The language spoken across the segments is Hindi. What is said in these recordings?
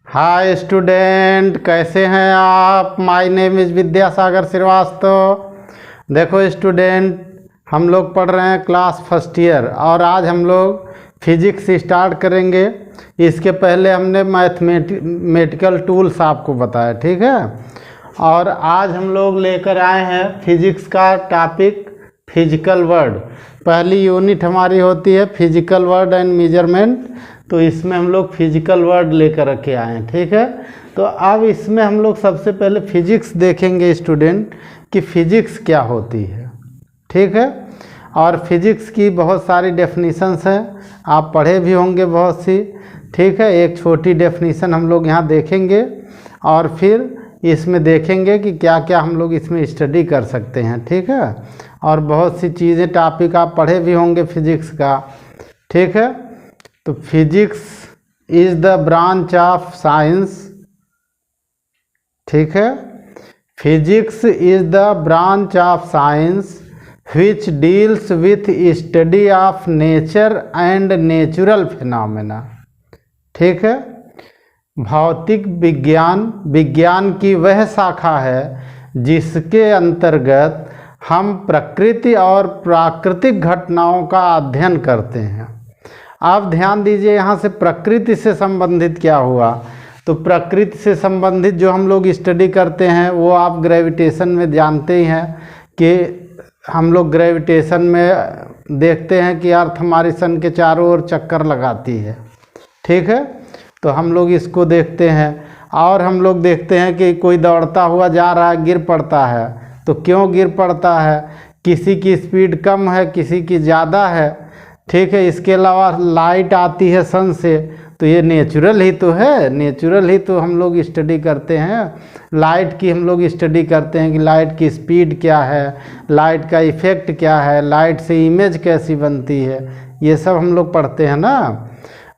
हाय स्टूडेंट, कैसे हैं आप। My name is Vidyasagar Shrivastava. देखो स्टूडेंट, हम लोग पढ़ रहे हैं क्लास फर्स्ट ईयर और आज हम लोग फिजिक्स स्टार्ट करेंगे। इसके पहले हमने मैथमेटिकल टूल्स आपको बताया, ठीक है। और आज हम लोग लेकर आए हैं फिजिक्स का टॉपिक फिजिकल वर्ड। पहली यूनिट हमारी होती है फिजिकल वर्ड एंड मेजरमेंट, तो इसमें हम लोग फिजिकल वर्ड लेकर के आए हैं, ठीक है। तो अब इसमें हम लोग सबसे पहले फिजिक्स देखेंगे स्टूडेंट कि फिजिक्स क्या होती है, ठीक है। और फिजिक्स की बहुत सारी डेफिनेशंस हैं, आप पढ़े भी होंगे बहुत सी, ठीक है। एक छोटी डेफिनेशन हम लोग यहाँ देखेंगे और फिर इसमें देखेंगे कि क्या क्या हम लोग इसमें स्टडी कर सकते हैं, ठीक है। और बहुत सी चीज़ें टॉपिक आप पढ़े भी होंगे फिजिक्स का, ठीक है। तो physics is the branch of science, ठीक है। Physics is the branch of science which deals with study of nature and natural phenomena, ठीक है। भौतिक विज्ञान की वह शाखा है जिसके अंतर्गत हम प्रकृति और प्राकृतिक घटनाओं का अध्ययन करते हैं। आप ध्यान दीजिए, यहाँ से प्रकृति से संबंधित क्या हुआ, तो प्रकृति से संबंधित जो हम लोग स्टडी करते हैं वो आप ग्रेविटेशन में जानते ही हैं कि हम लोग ग्रेविटेशन में देखते हैं कि अर्थ हमारी सन के चारों ओर चक्कर लगाती है, ठीक है। तो हम लोग इसको देखते हैं और हम लोग देखते हैं कि कोई दौड़ता हुआ जा रहा है, गिर पड़ता है, तो क्यों गिर पड़ता है, किसी की स्पीड कम है, किसी की ज़्यादा है, ठीक है। इसके अलावा लाइट आती है सन से, तो ये नेचुरल ही तो है, नेचुरल ही तो हम लोग स्टडी करते हैं। लाइट की हम लोग स्टडी करते हैं कि लाइट की स्पीड क्या है, लाइट का इफ़ेक्ट क्या है, लाइट से इमेज कैसी बनती है, ये सब हम लोग पढ़ते हैं ना।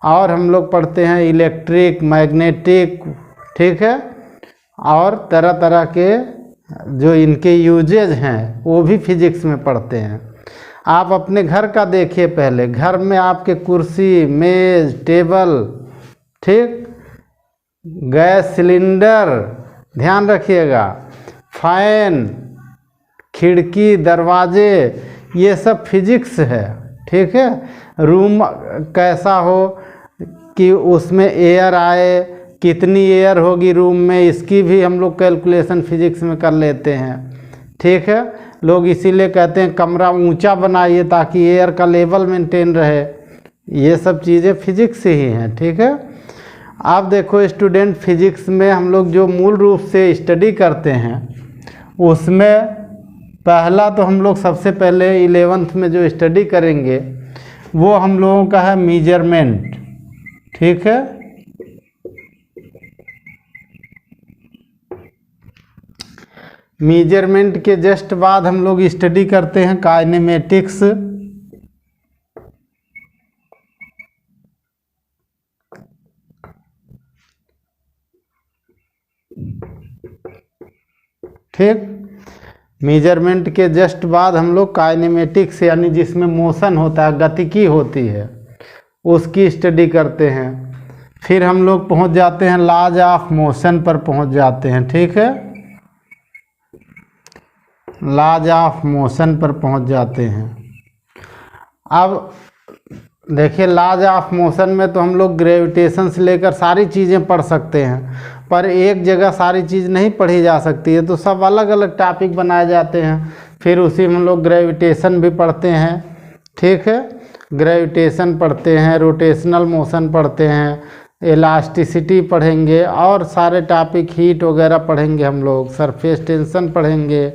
और हम लोग पढ़ते हैं इलेक्ट्रिक, मैग्नेटिक, ठीक है। और तरह तरह के जो इनके यूजेज हैं वो भी फिजिक्स में पढ़ते हैं। आप अपने घर का देखिए, पहले घर में आपके कुर्सी, मेज, टेबल, ठीक, गैस सिलेंडर, ध्यान रखिएगा, फैन, खिड़की, दरवाजे, ये सब फिजिक्स है, ठीक है। रूम कैसा हो कि उसमें एयर आए, कितनी एयर होगी रूम में, इसकी भी हम लोग कैलकुलेशन फिजिक्स में कर लेते हैं, ठीक है। लोग इसीलिए कहते हैं कमरा ऊंचा बनाइए ताकि एयर का लेवल मेंटेन रहे, ये सब चीज़ें फिजिक्स से ही हैं, ठीक है। आप देखो स्टूडेंट, फिजिक्स में हम लोग जो मूल रूप से स्टडी करते हैं उसमें पहला तो हम लोग सबसे पहले 11th में जो स्टडी करेंगे वो हम लोगों का है मेजरमेंट, ठीक है। मेजरमेंट के जस्ट बाद हम लोग स्टडी करते हैं काइनेमेटिक्स, ठीक। मेजरमेंट के जस्ट बाद हम लोग काइनेमेटिक्स यानी जिसमें मोशन होता है, गतिकी होती है, उसकी स्टडी करते हैं। फिर हम लोग पहुंच जाते हैं लॉज ऑफ मोशन पर पहुंच जाते हैं, ठीक है। लॉज ऑफ मोशन पर पहुंच जाते हैं। अब देखिए, लॉज ऑफ मोशन में तो हम लोग ग्रेविटेशन से लेकर सारी चीज़ें पढ़ सकते हैं, पर एक जगह सारी चीज़ नहीं पढ़ी जा सकती है, तो सब अलग अलग टॉपिक बनाए जाते हैं। फिर उसी में हम लोग ग्रेविटेशन भी पढ़ते हैं, ठीक है। ग्रेविटेशन पढ़ते हैं, रोटेशनल मोशन पढ़ते हैं, इलास्टिसिटी पढ़ेंगे और सारे टॉपिक, हीट वगैरह पढ़ेंगे हम लोग, सरफेस टेंशन पढ़ेंगे।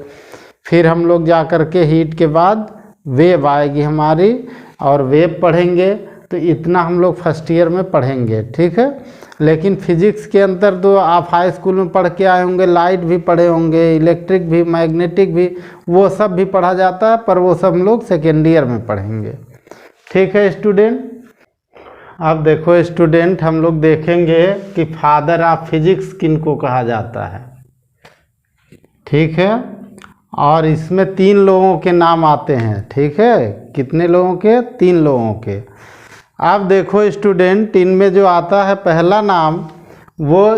फिर हम लोग जा कर के हीट के बाद वेव आएगी हमारी और वेव पढ़ेंगे। तो इतना हम लोग फर्स्ट ईयर में पढ़ेंगे, ठीक है। लेकिन फिजिक्स के अंदर तो आप हाई स्कूल में पढ़ के आए होंगे, लाइट भी पढ़े होंगे, इलेक्ट्रिक भी, मैग्नेटिक भी, वो सब भी पढ़ा जाता है, पर वो सब हम लोग सेकेंड ईयर में पढ़ेंगे, ठीक है स्टूडेंट। अब देखो स्टूडेंट, हम लोग देखेंगे कि फादर ऑफ फिजिक्स किनको कहा जाता है, ठीक है। और इसमें 3 लोगों के नाम आते हैं, ठीक है। कितने लोगों के? 3 लोगों के। अब देखो स्टूडेंट, इनमें जो आता है पहला नाम वो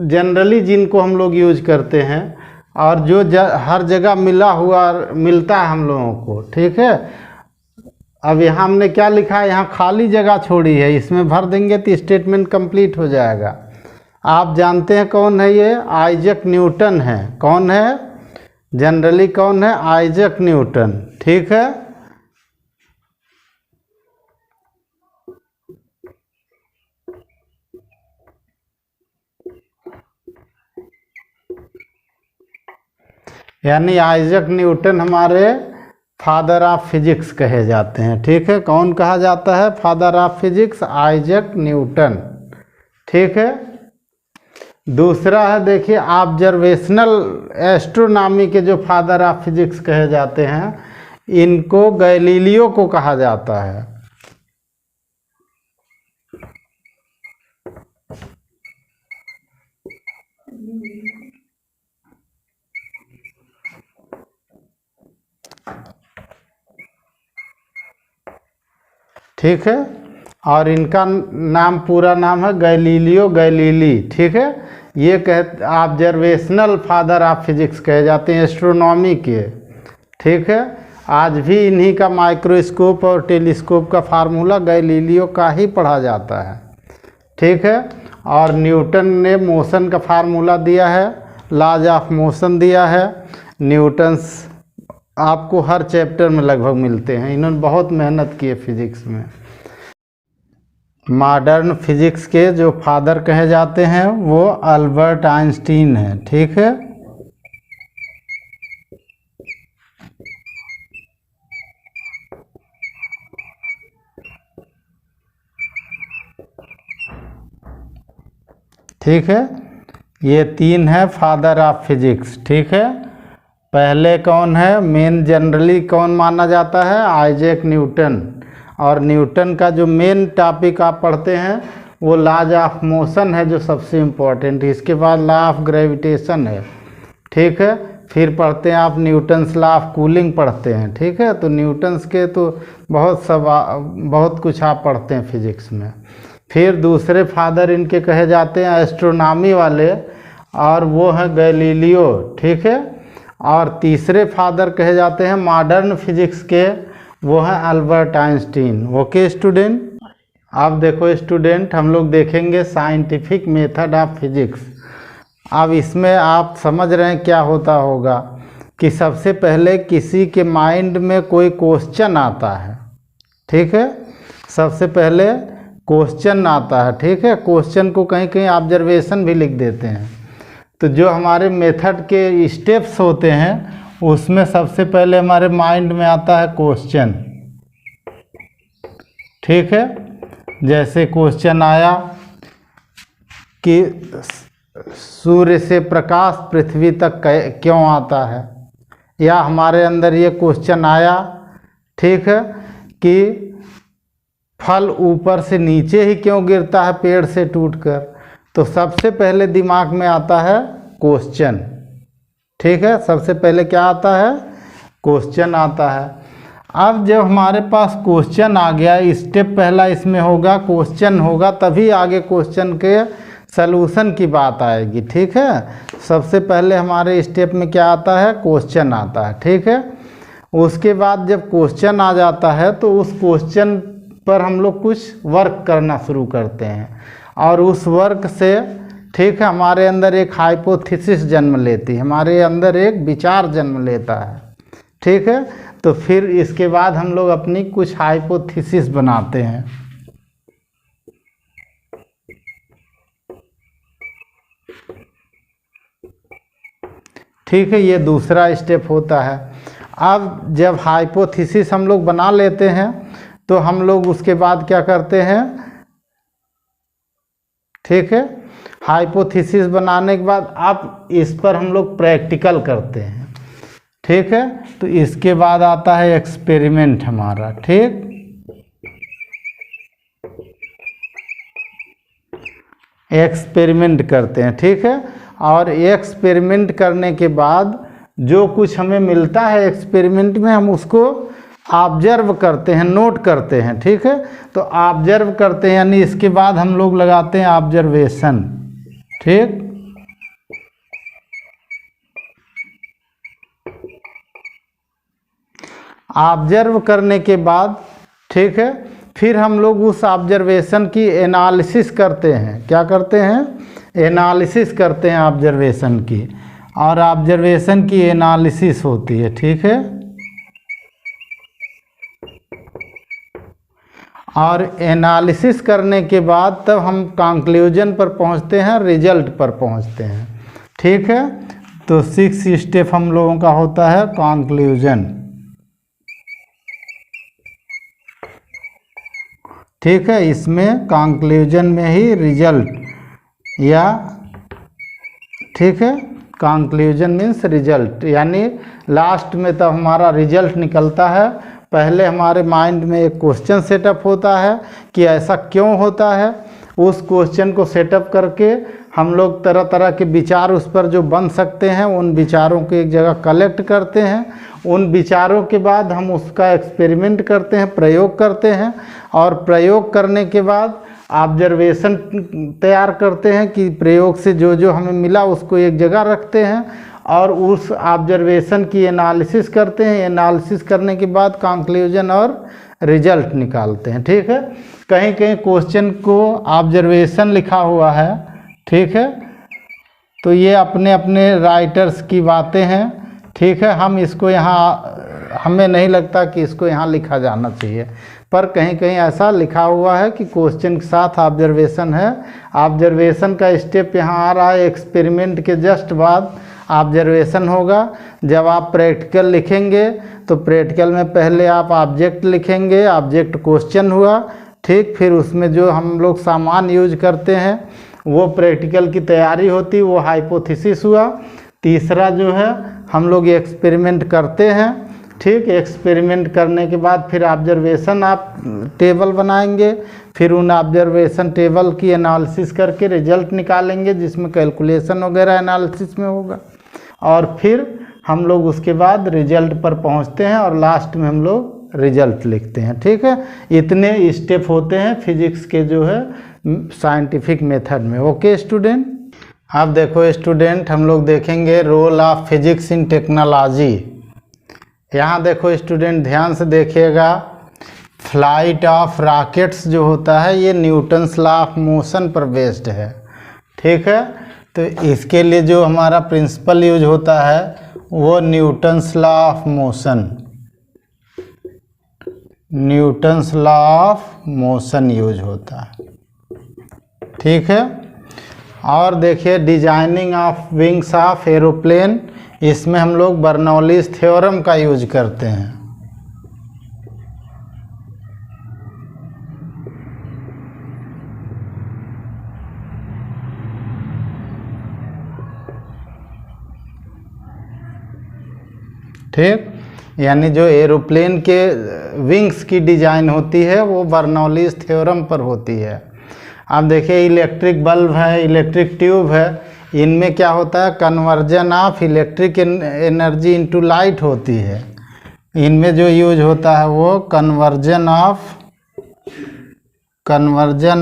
जनरली जिनको हम लोग यूज करते हैं, और जो हर जगह मिलता है हम लोगों को, ठीक है। अब यहाँ हमने क्या लिखा है, यहाँ खाली जगह छोड़ी है, इसमें भर देंगे तो स्टेटमेंट कंप्लीट हो जाएगा। आप जानते हैं कौन है ये? आइजैक न्यूटन है। कौन है? जनरली कौन है? आइजैक न्यूटन, ठीक है। यानी आइजैक न्यूटन हमारे फादर ऑफ फिजिक्स कहे जाते हैं, ठीक है। कौन कहा जाता है father of physics? Isaac Newton, ठीक है। दूसरा है, देखिए, ऑब्जर्वेशनल एस्ट्रोनॉमी के जो फादर ऑफ फिजिक्स कहे जाते हैं, इनको गैलीलियो को कहा जाता है। ठीक है। और इनका नाम, पूरा नाम है गैलीलियो गैलीली, ठीक है। ये ऑब्जर्वेशनल फादर ऑफ फिजिक्स कहे जाते हैं एस्ट्रोनॉमी के, ठीक है। आज भी इन्हीं का माइक्रोस्कोप और टेलीस्कोप का फार्मूला गैलीलियो का ही पढ़ा जाता है, ठीक है। और न्यूटन ने मोशन का फार्मूला दिया है, लॉज ऑफ मोशन दिया है। न्यूटन्स आपको हर चैप्टर में लगभग मिलते हैं, इन्होंने बहुत मेहनत की है फिजिक्स में। मॉडर्न फिजिक्स के जो फादर कहे जाते हैं वो अल्बर्ट आइंस्टीन है, ठीक है। ठीक है, ये तीन है फादर ऑफ फिजिक्स, ठीक है। पहले कौन है? मेन जनरली कौन माना जाता है? Isaac Newton. और न्यूटन का जो मेन टॉपिक आप पढ़ते हैं वो लॉज ऑफ मोशन है, जो सबसे इम्पोर्टेंट है। इसके बाद लॉ ऑफ ग्रेविटेशन है, ठीक है। फिर पढ़ते हैं आप न्यूटन्स लॉ ऑफ कूलिंग पढ़ते हैं, ठीक है। तो न्यूटन्स के तो बहुत कुछ आप पढ़ते हैं फिजिक्स में। फिर दूसरे फादर इनके कहे जाते हैं एस्ट्रोनॉमी वाले, और वो है गैलीलियो, ठीक है। और तीसरे फादर कहे जाते हैं मॉडर्न फिजिक्स के, वो है अल्बर्ट आइंस्टीन। ओके स्टूडेंट, अब देखो स्टूडेंट, हम लोग देखेंगे साइंटिफिक मेथड ऑफ फिजिक्स। अब इसमें आप समझ रहे हैं क्या होता होगा कि सबसे पहले किसी के माइंड में कोई क्वेश्चन आता है, ठीक है। सबसे पहले क्वेश्चन आता है, ठीक है। क्वेश्चन को कहीं कहीं ऑब्जर्वेशन भी लिख देते हैं। तो जो हमारे मेथड के स्टेप्स होते हैं उसमें सबसे पहले हमारे माइंड में आता है क्वेश्चन, ठीक है। जैसे क्वेश्चन आया कि सूर्य से प्रकाश पृथ्वी तक क्यों आता है, या हमारे अंदर ये क्वेश्चन आया, ठीक है, कि फल ऊपर से नीचे ही क्यों गिरता है पेड़ से टूटकर। तो सबसे पहले दिमाग में आता है क्वेश्चन, ठीक है। सबसे पहले क्या आता है? क्वेश्चन आता है। अब जब हमारे पास क्वेश्चन आ गया, स्टेप पहला इसमें होगा क्वेश्चन होगा, तभी आगे क्वेश्चन के सलूशन की बात आएगी, ठीक है। सबसे पहले हमारे स्टेप में क्या आता है? क्वेश्चन आता है, ठीक है। उसके बाद जब क्वेश्चन आ जाता है तो उस क्वेश्चन पर हम लोग कुछ वर्क करना शुरू करते हैं, और उस वर्क से, ठीक है, हमारे अंदर एक हाइपोथेसिस जन्म लेती है, हमारे अंदर एक विचार जन्म लेता है, ठीक है। तो फिर इसके बाद हम लोग अपनी कुछ हाइपोथेसिस बनाते हैं, ठीक है। ये दूसरा स्टेप होता है। अब जब हाइपोथेसिस हम लोग बना लेते हैं तो हम लोग उसके बाद क्या करते हैं, ठीक है। हाइपोथेसिस बनाने के बाद आप इस पर हम लोग प्रैक्टिकल करते हैं, ठीक है। तो इसके बाद आता है एक्सपेरिमेंट हमारा, ठीक। एक्सपेरिमेंट करते हैं, ठीक है। और एक्सपेरिमेंट करने के बाद जो कुछ हमें मिलता है एक्सपेरिमेंट में, हम उसको ऑब्जर्व करते हैं, नोट करते हैं, ठीक है। तो ऑब्जर्व करते हैं यानी इसके बाद हम लोग लगाते हैं ऑब्जर्वेशन, ठीक। ऑब्जर्व करने के बाद, ठीक है, फिर हम लोग उस ऑब्जर्वेशन की एनालिसिस करते हैं। क्या करते हैं? एनालिसिस करते हैं ऑब्जर्वेशन की, और ऑब्जर्वेशन की एनालिसिस होती है, ठीक है। और एनालिसिस करने के बाद तब हम कंक्लूजन पर पहुंचते हैं, रिजल्ट पर पहुंचते हैं, ठीक है। तो 6 स्टेप हम लोगों का होता है कंक्लूजन, ठीक है। इसमें कंक्लूजन में ही रिजल्ट या, ठीक है, कंक्लूजन मीन्स रिजल्ट, यानी लास्ट में तब हमारा रिजल्ट निकलता है। पहले हमारे माइंड में एक क्वेश्चन सेटअप होता है कि ऐसा क्यों होता है। उस क्वेश्चन को सेटअप करके हम लोग तरह तरह के विचार उस पर जो बन सकते हैं, उन विचारों को एक जगह कलेक्ट करते हैं। उन विचारों के बाद हम उसका एक्सपेरिमेंट करते हैं, प्रयोग करते हैं, और प्रयोग करने के बाद ऑब्जर्वेशन तैयार करते हैं कि प्रयोग से जो जो हमें मिला उसको एक जगह रखते हैं, और उस ऑब्जर्वेशन की एनालिसिस करते हैं। एनालिसिस करने के बाद कंक्लूजन और रिजल्ट निकालते हैं, ठीक है। कहीं कहीं क्वेश्चन को ऑब्जर्वेशन लिखा हुआ है, ठीक है। तो ये अपने अपने राइटर्स की बातें हैं, ठीक है। हम इसको यहाँ, हमें नहीं लगता कि इसको यहाँ लिखा जाना चाहिए, पर कहीं कहीं ऐसा लिखा हुआ है कि क्वेश्चन के साथ ऑब्जर्वेशन है। ऑब्जर्वेशन का स्टेप यहाँ आ रहा है, एक्सपेरिमेंट के जस्ट बाद ऑब्जर्वेशन होगा। जब आप प्रैक्टिकल लिखेंगे तो प्रैक्टिकल में पहले आप ऑब्जेक्ट लिखेंगे, ऑब्जेक्ट क्वेश्चन हुआ, ठीक। फिर उसमें जो हम लोग सामान यूज करते हैं वो प्रैक्टिकल की तैयारी होती, वो हाइपोथेसिस हुआ। तीसरा जो है हम लोग एक्सपेरिमेंट करते हैं, ठीक। एक्सपेरिमेंट करने के बाद फिर ऑब्जर्वेशन आप टेबल बनाएंगे, फिर उन ऑब्जर्वेशन टेबल की एनालिसिस करके रिजल्ट निकालेंगे, जिसमें कैलकुलेशन वगैरह एनालिसिस में होगा। और फिर हम लोग उसके बाद रिजल्ट पर पहुंचते हैं, और लास्ट में हम लोग रिजल्ट लिखते हैं, ठीक है। इतने स्टेप होते हैं फिजिक्स के जो है साइंटिफिक मेथड में। ओके स्टूडेंट, अब देखो स्टूडेंट, हम लोग देखेंगे role of physics in technology. यहाँ देखो स्टूडेंट, ध्यान से देखिएगा। फ्लाइट ऑफ रॉकेट्स जो होता है ये न्यूटन्स लॉ ऑफ मोशन पर बेस्ड है, ठीक है। तो इसके लिए जो हमारा प्रिंसिपल यूज होता है वो Newton's law of motion, Newton's law of motion use होता है, ठीक है। और देखिए designing of wings of aeroplane, इसमें हम लोग बर्नौलीज थ्योरम का यूज करते हैं, ठीक। यानी जो एरोप्लेन के विंग्स की डिजाइन होती है वो बर्नौलीज थ्योरम पर होती है। अब देखिए इलेक्ट्रिक बल्ब है, इलेक्ट्रिक ट्यूब है, इनमें क्या होता है, conversion of electric energy into light होती है। इनमें जो यूज होता है वो conversion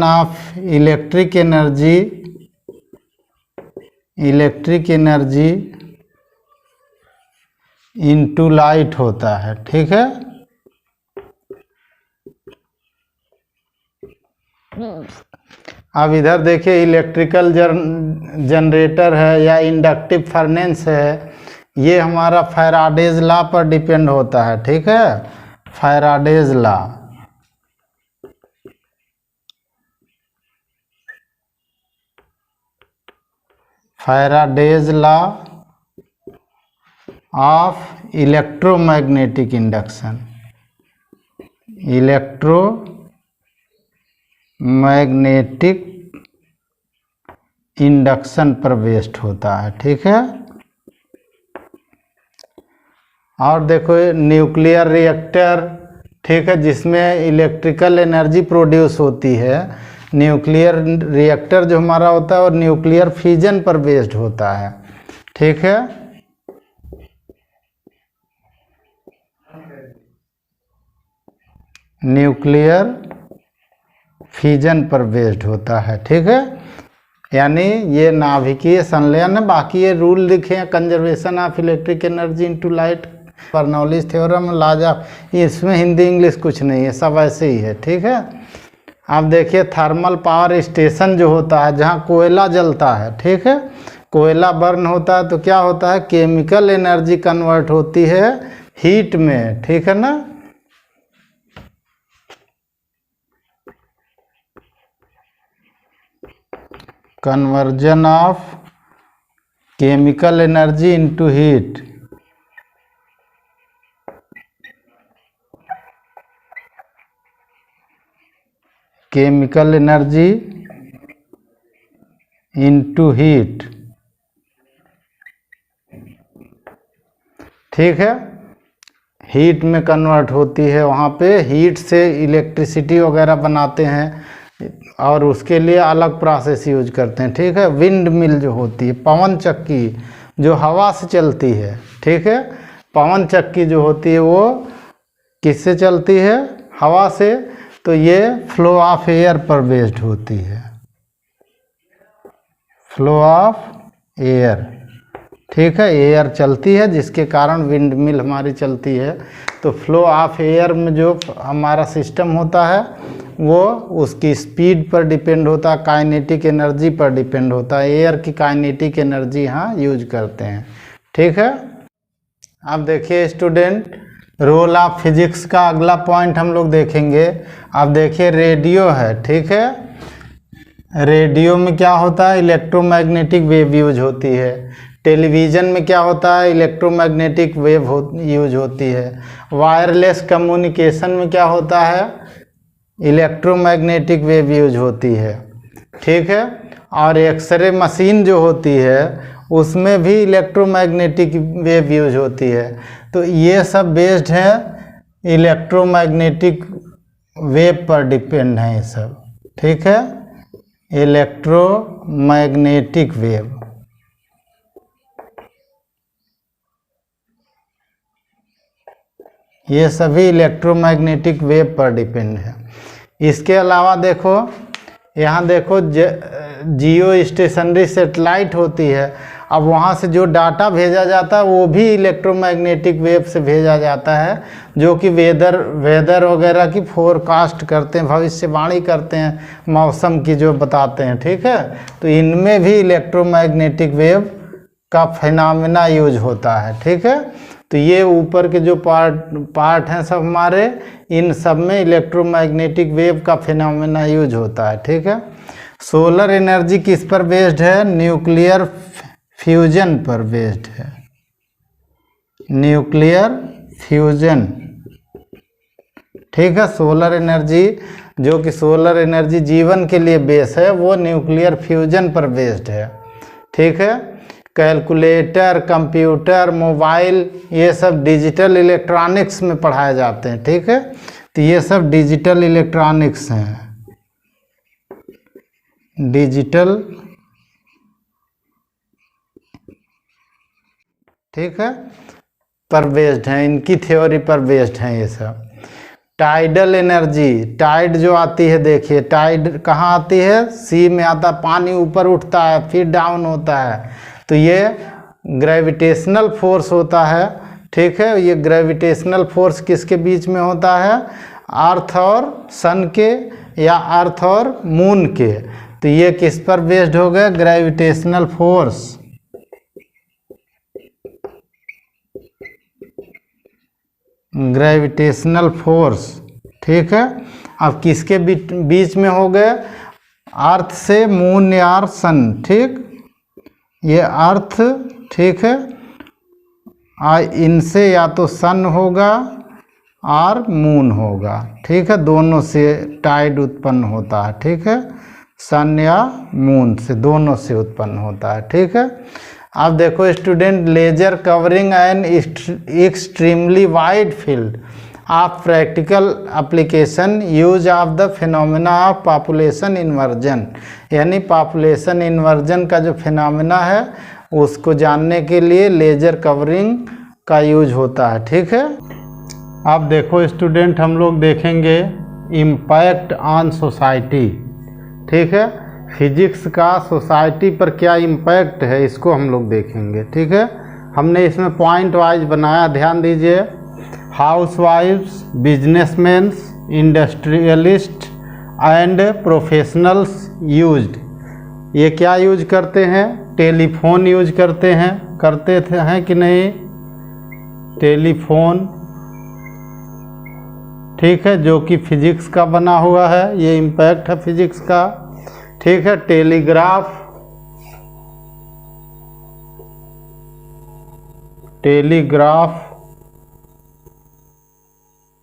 of electric energy into light होता है, ठीक है। अब इधर देखिए इलेक्ट्रिकल जनरेटर है या इंडक्टिव फर्नेस है, ये हमारा फैराडेज लॉ पर डिपेंड होता है, ठीक है। Faraday's law, Faraday's law of electromagnetic induction, electromagnetic induction पर बेस्ड होता है, ठीक है। और देखो न्यूक्लियर रिएक्टर, ठीक है, जिसमें इलेक्ट्रिकल एनर्जी प्रोड्यूस होती है। न्यूक्लियर रिएक्टर जो हमारा होता है और न्यूक्लियर फ्यूजन पर बेस्ड होता है, ठीक है। न्यूक्लियर फ्यूजन पर बेस्ड होता है। ठीक है, यानी ये नाभिकीय संलयन है। बाकी ये रूल लिखे हैं, conservation of electric energy into light, Bernoulli's theorem, लाजा, इसमें हिंदी इंग्लिश कुछ नहीं है, सब ऐसे ही है। ठीक है, अब देखिए थर्मल पावर स्टेशन जो होता है जहाँ कोयला जलता है, ठीक है, कोयला बर्न होता है तो क्या होता है, केमिकल एनर्जी कन्वर्ट होती है हीट में। ठीक है ना, conversion of chemical energy into heat. Chemical energy into heat. ठीक है, हीट में कन्वर्ट होती है, वहाँ पे हीट से इलेक्ट्रिसिटी वगैरह बनाते हैं और उसके लिए अलग प्रोसेस यूज करते हैं। ठीक है, विंड मिल जो होती है, पवन चक्की जो हवा से चलती है, ठीक है, पवन चक्की जो होती है वो किससे चलती है, हवा से, तो ये फ्लो ऑफ एयर पर बेस्ड होती है, फ्लो ऑफ एयर। ठीक है, एयर चलती है जिसके कारण विंड मिल हमारी चलती है। तो फ्लो ऑफ एयर में जो हमारा सिस्टम होता है वो उसकी स्पीड पर डिपेंड होता है, काइनेटिक एनर्जी पर डिपेंड होता है। एयर की काइनेटिक एनर्जी यहाँ यूज करते हैं। ठीक है, अब देखिए स्टूडेंट, रोल ऑफ फिजिक्स का अगला पॉइंट हम लोग देखेंगे। अब देखिए रेडियो है। ठीक है, रेडियो में क्या होता है, इलेक्ट्रोमैग्नेटिक वेव यूज होती है। टेलीविज़न में क्या होता है, इलेक्ट्रोमैग्नेटिक वेव यूज होती है। वायरलेस कम्युनिकेशन में क्या होता है, इलेक्ट्रोमैग्नेटिक वेव यूज होती है। ठीक है, और एक्सरे मशीन जो होती है उसमें भी इलेक्ट्रोमैग्नेटिक वेव यूज होती है। तो ये सब बेस्ड है इलेक्ट्रोमैग्नेटिक वेव पर डिपेंड है ये सब। ठीक है, इलेक्ट्रोमैग्नेटिक वेव, ये सभी इलेक्ट्रोमैग्नेटिक वेव पर डिपेंड है। इसके अलावा देखो, यहाँ देखो जियो स्टेशनरी सेटेलाइट होती है। अब वहाँ से जो डाटा भेजा जाता है वो भी इलेक्ट्रोमैग्नेटिक वेव से भेजा जाता है, जो कि वेदर वगैरह की फोरकास्ट करते हैं, भविष्यवाणी करते हैं, मौसम की जो बताते हैं। ठीक है, तो इनमें भी इलेक्ट्रोमैग्नेटिक वेव का फिनोमेना यूज होता है। ठीक है, तो ये ऊपर के जो पार्ट हैं सब हमारे, इन सब में इलेक्ट्रोमैग्नेटिक वेव का फिनोमेना यूज होता है। ठीक है, सोलर एनर्जी किस पर बेस्ड है, न्यूक्लियर फ्यूजन पर बेस्ड है, न्यूक्लियर फ्यूजन। ठीक है, सोलर एनर्जी जो कि सोलर एनर्जी जीवन के लिए बेस है वो न्यूक्लियर फ्यूजन पर बेस्ड है। ठीक है, कैलकुलेटर, कंप्यूटर, मोबाइल, ये सब डिजिटल इलेक्ट्रॉनिक्स में पढ़ाए जाते हैं। ठीक है, तो ये सब डिजिटल इलेक्ट्रॉनिक्स हैं, डिजिटल। ठीक है, पर बेस्ड हैं, इनकी थ्योरी पर बेस्ड हैं ये सब। टाइडल एनर्जी, टाइड जो आती है, देखिए टाइड कहाँ आती है, सी में आता, पानी ऊपर उठता है फिर डाउन होता है, तो ये ग्रेविटेशनल फोर्स होता है। ठीक है, ये ग्रेविटेशनल फोर्स किसके बीच में होता है, अर्थ और सन के या अर्थ और मून के। तो ये किस पर बेस्ड हो गया, ग्रेविटेशनल फोर्स। Gravitational force. ठीक है, अब किसके बीच में हो गए, अर्थ से मून या सन। ठीक, ये अर्थ, ठीक है, इनसे या तो सन होगा और मून होगा। ठीक है, दोनों से टाइड उत्पन्न होता है। ठीक है, सन या मून से, दोनों से उत्पन्न होता है। ठीक है, अब देखो student, laser covering an extremely wide field of practical application use of the phenomena of population inversion, यानी पॉपुलेशन इन्वर्जन का जो फिनोमेना है उसको जानने के लिए लेजर कवरिंग का यूज होता है। ठीक है, अब देखो स्टूडेंट, हम लोग देखेंगे इम्पैक्ट ऑन सोसाइटी। ठीक है, फिजिक्स का सोसाइटी पर क्या इम्पैक्ट है इसको हम लोग देखेंगे। ठीक है, हमने इसमें पॉइंट वाइज बनाया, ध्यान दीजिए। Housewifes, businessmans, industrialist and professionals used. ये क्या यूज करते हैं? टेलीफोन यूज करते हैं, करते थे हैं कि नहीं? टेलीफोन, ठीक है, जो कि फिजिक्स का बना हुआ है, ये इम्पैक्ट है फिजिक्स का। ठीक है, टेलीग्राफ, टेलीग्राफ,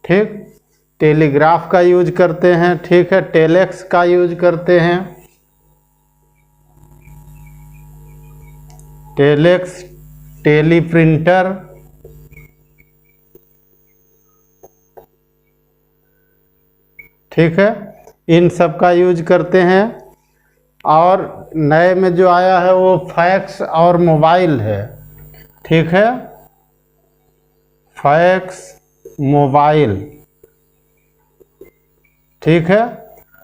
ठीक, टेलीग्राफ का यूज करते हैं। ठीक है, टेलेक्स का यूज करते हैं, टेलेक्स, टेलीप्रिंटर, ठीक है, इन सब का यूज करते हैं। और नए में जो आया है वो फैक्स और मोबाइल है। ठीक है, फैक्स, मोबाइल, ठीक है,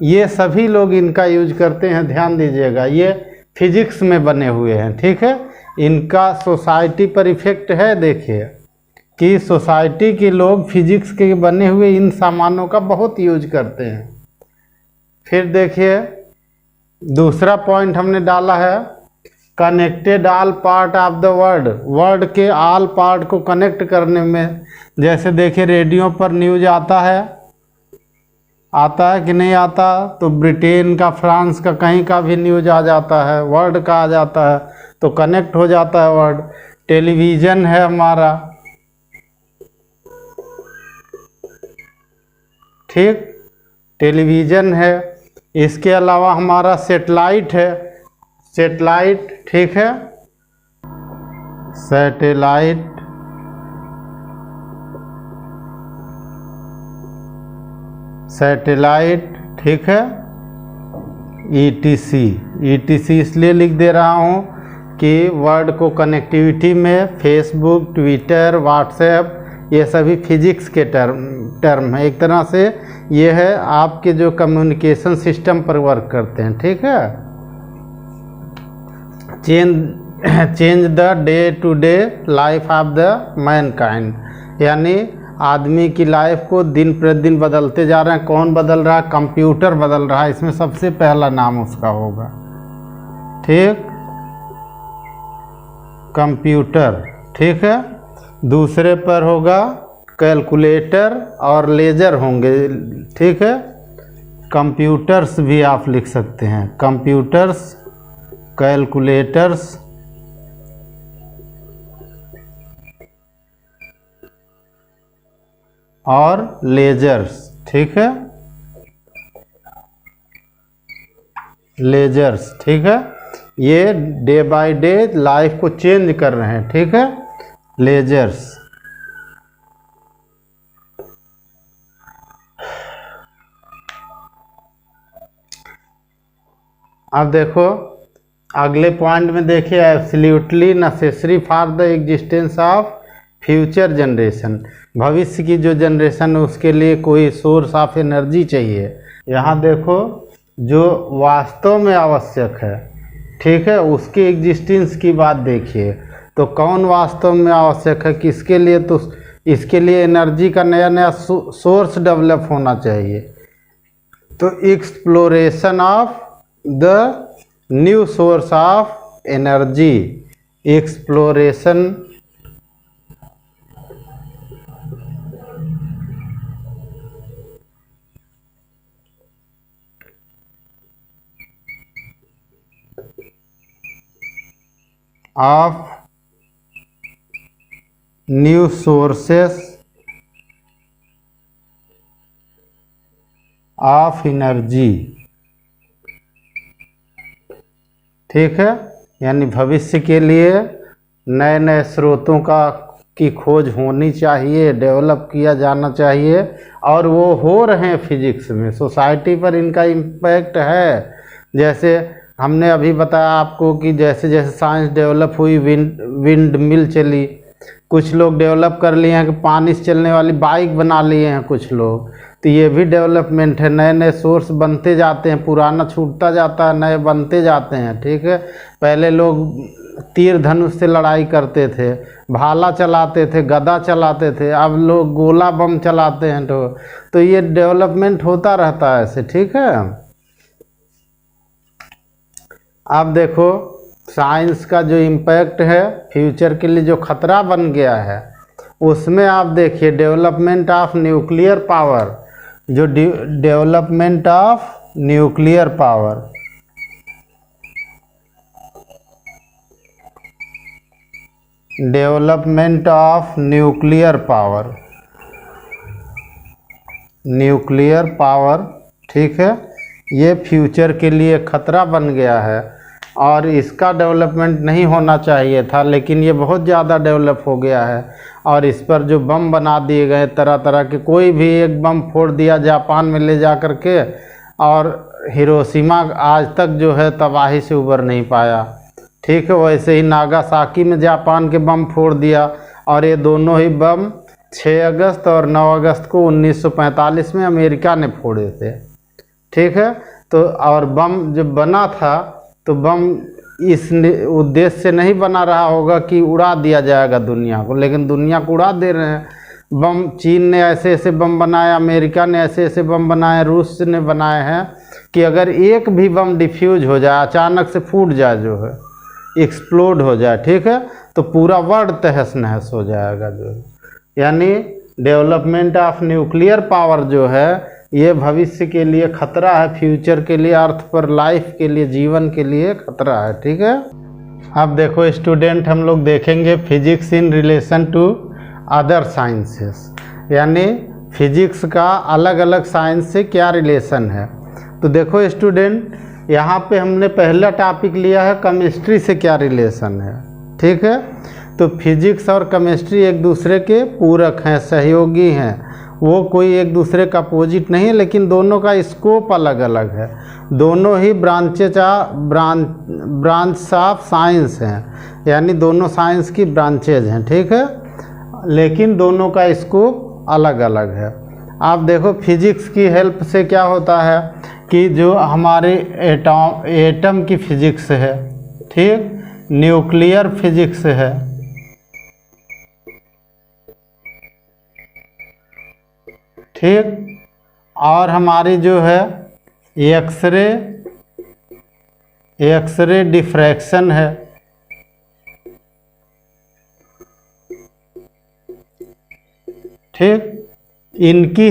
ये सभी लोग इनका यूज करते हैं। ध्यान दीजिएगा, ये फिजिक्स में बने हुए हैं। ठीक है, इनका सोसाइटी पर इफेक्ट है। देखिए कि सोसाइटी के लोग फिजिक्स के बने हुए इन सामानों का बहुत यूज करते हैं। फिर देखिए दूसरा पॉइंट हमने डाला है, connected all part of the word. Word के ऑल पार्ट को कनेक्ट करने में, जैसे देखिए रेडियो पर न्यूज आता है कि नहीं आता? तो ब्रिटेन का, फ्रांस का, कहीं का भी न्यूज आ जाता है, वर्ड का आ जाता है, तो कनेक्ट हो जाता है वर्ड। टेलीविज़न है हमारा, ठीक, टेलीविज़न है। इसके अलावा हमारा सेटेलाइट है, सेटेलाइट, ठीक है, सैटेलाइट, सैटेलाइट, ठीक है, ईटीसी। ईटीसी इसलिए लिख दे रहा हूँ कि वर्ड को कनेक्टिविटी में फेसबुक, ट्विटर, व्हाट्सएप, ये सभी फिजिक्स के टर्म है। एक तरह से ये है आपके जो कम्युनिकेशन सिस्टम पर वर्क करते हैं। ठीक है, change the day to day life of the mankind, यानी आदमी की लाइफ को दिन प्रतिदिन बदलते जा रहे हैं। कौन बदल रहा है? कंप्यूटर बदल रहा है। इसमें सबसे पहला नाम उसका होगा, ठीक, कंप्यूटर। ठीक है, दूसरे पर होगा कैलकुलेटर और लेजर होंगे। ठीक है, कंप्यूटर्स भी आप लिख सकते हैं, कंप्यूटर्स, कैलकुलेटर्स, और लेजर्स। ठीक है, लेजर्स, ठीक है, ये डे बाय डे लाइफ को चेंज कर रहे हैं। ठीक है, लेजर्स। अब देखो अगले पॉइंट में देखिए, absolutely necessary for the existence of future generation. भविष्य की जो जनरेशन है उसके लिए कोई सोर्स ऑफ एनर्जी चाहिए। यहाँ देखो जो वास्तव में आवश्यक है, ठीक है, उसके एग्जिस्टेंस की बात देखिए। तो कौन वास्तव में आवश्यक है, किसके लिए? तो इसके लिए एनर्जी का नया नया सोर्स डेवलप होना चाहिए। तो exploration of the new source of energy, exploration of new sources of energy. ठीक है, यानी भविष्य के लिए नए नए स्रोतों की खोज होनी चाहिए, डेवलप किया जाना चाहिए, और वो हो रहे हैं फिजिक्स में। सोसाइटी पर इनका इम्पैक्ट है। जैसे हमने अभी बताया आपको कि जैसे जैसे साइंस डेवलप हुई, विंड मिल चली, कुछ लोग डेवलप कर लिए हैं कि पानी से चलने वाली बाइक बना लिए हैं कुछ लोग। तो ये भी डेवलपमेंट है, नए नए सोर्स बनते जाते हैं, पुराना छूटता जाता है, नए बनते जाते हैं। ठीक है, पहले लोग तीर धनुष से लड़ाई करते थे, भाला चलाते थे, गदा चलाते थे, अब लोग गोला बम चलाते हैं। तो ये डेवलपमेंट होता रहता है ऐसे। ठीक है, अब देखो साइंस का जो इम्पैक्ट है फ्यूचर के लिए, जो खतरा बन गया है, उसमें आप देखिए डेवलपमेंट ऑफ न्यूक्लियर पावर, जो development of nuclear power, development of nuclear power, nuclear power, ठीक है, ये फ्यूचर के लिए खतरा बन गया है और इसका डेवलपमेंट नहीं होना चाहिए था, लेकिन ये बहुत ज़्यादा डेवलप हो गया है। और इस पर जो बम बना दिए गए तरह तरह के, कोई भी एक बम फोड़ दिया जापान में ले जा कर के, और हिरोशिमा आज तक जो है तबाही से उबर नहीं पाया। ठीक है, वैसे ही नागासाकी में जापान के बम फोड़ दिया, और ये दोनों ही बम 6 अगस्त और 9 अगस्त को 1945 में अमेरिका ने फोड़े थे। ठीक है, तो और बम जब बना था तो बम इस उद्देश्य से नहीं बना रहा होगा कि उड़ा दिया जाएगा दुनिया को, लेकिन दुनिया को उड़ा दे रहे हैं बम। चीन ने ऐसे ऐसे बम बनाए, अमेरिका ने ऐसे ऐसे बम बनाए, रूस ने बनाए हैं कि अगर एक भी बम डिफ्यूज हो जाए, अचानक से फूट जाए, जो है एक्सप्लोड हो जाए, ठीक है, तो पूरा वर्ल्ड तहस नहस हो जाएगा जो है। यानी डेवलपमेंट ऑफ न्यूक्लियर पावर जो है ये भविष्य के लिए खतरा है, फ्यूचर के लिए, अर्थ पर लाइफ के लिए, जीवन के लिए खतरा है। ठीक है, अब देखो स्टूडेंट, हम लोग देखेंगे physics in relation to other sciences, यानी फिजिक्स का अलग अलग साइंस से क्या रिलेशन है। तो देखो स्टूडेंट, यहाँ पे हमने पहला टॉपिक लिया है केमिस्ट्री से क्या रिलेशन है। ठीक है, तो फिजिक्स और केमिस्ट्री एक दूसरे के पूरक हैं, सहयोगी हैं, वो कोई एक दूसरे का अपोजिट नहीं है, लेकिन दोनों का स्कोप अलग अलग है। दोनों ही ब्रांच ऑफ साइंस हैं, यानी दोनों साइंस की ब्रांचेज हैं। ठीक है, लेकिन दोनों का स्कोप अलग अलग है। आप देखो फिजिक्स की हेल्प से क्या होता है कि जो हमारे एटम की फिजिक्स है, ठीक, न्यूक्लियर फिजिक्स है, ठीक, और हमारी जो है एक्सरे डिफ्रैक्शन है, ठीक, इनकी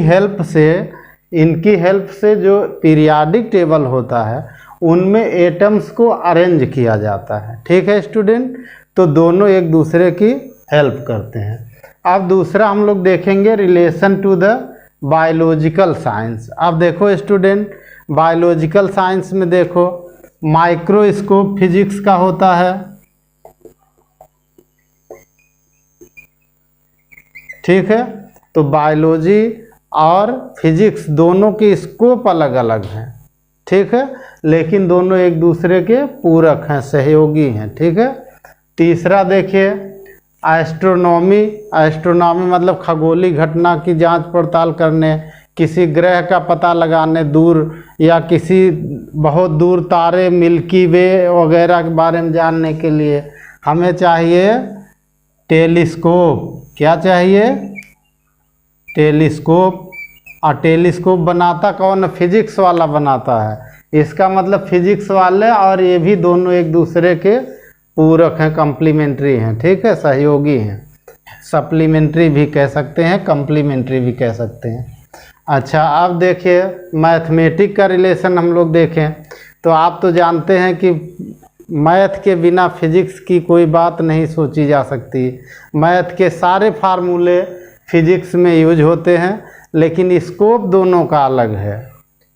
हेल्प से जो पीरियाडिक टेबल होता है उनमें एटम्स को अरेंज किया जाता है। ठीक है स्टूडेंट, तो दोनों एक दूसरे की हेल्प करते हैं। अब दूसरा हम लोग देखेंगे relation to the biological science. अब देखो स्टूडेंट, बायोलॉजिकल साइंस में देखो माइक्रोस्कोप फिजिक्स का होता है, ठीक है, तो बायोलॉजी और फिजिक्स दोनों के स्कोप अलग अलग हैं। ठीक है, लेकिन दोनों एक दूसरे के पूरक हैं, सहयोगी हैं। ठीक है, तीसरा देखिए एस्ट्रोनॉमी मतलब खगोलीय घटना की जांच पड़ताल करने, किसी ग्रह का पता लगाने दूर, या किसी बहुत दूर तारे, मिल्की वे वगैरह के बारे में जानने के लिए हमें चाहिए टेलीस्कोप। क्या चाहिए? टेलीस्कोप। और टेलीस्कोप बनाता कौन? फिजिक्स वाला बनाता है। इसका मतलब फिजिक्स वाले और ये भी दोनों एक दूसरे के पूरक हैं, कम्प्लीमेंट्री हैं। ठीक है, सहयोगी हैं, सप्लीमेंट्री भी कह सकते हैं, कम्प्लीमेंट्री भी कह सकते हैं। अच्छा, अब देखिए मैथमेटिक का रिलेशन हम लोग देखें तो आप तो जानते हैं कि मैथ के बिना फिजिक्स की कोई बात नहीं सोची जा सकती। मैथ के सारे फार्मूले फिजिक्स में यूज होते हैं, लेकिन स्कोप दोनों का अलग है।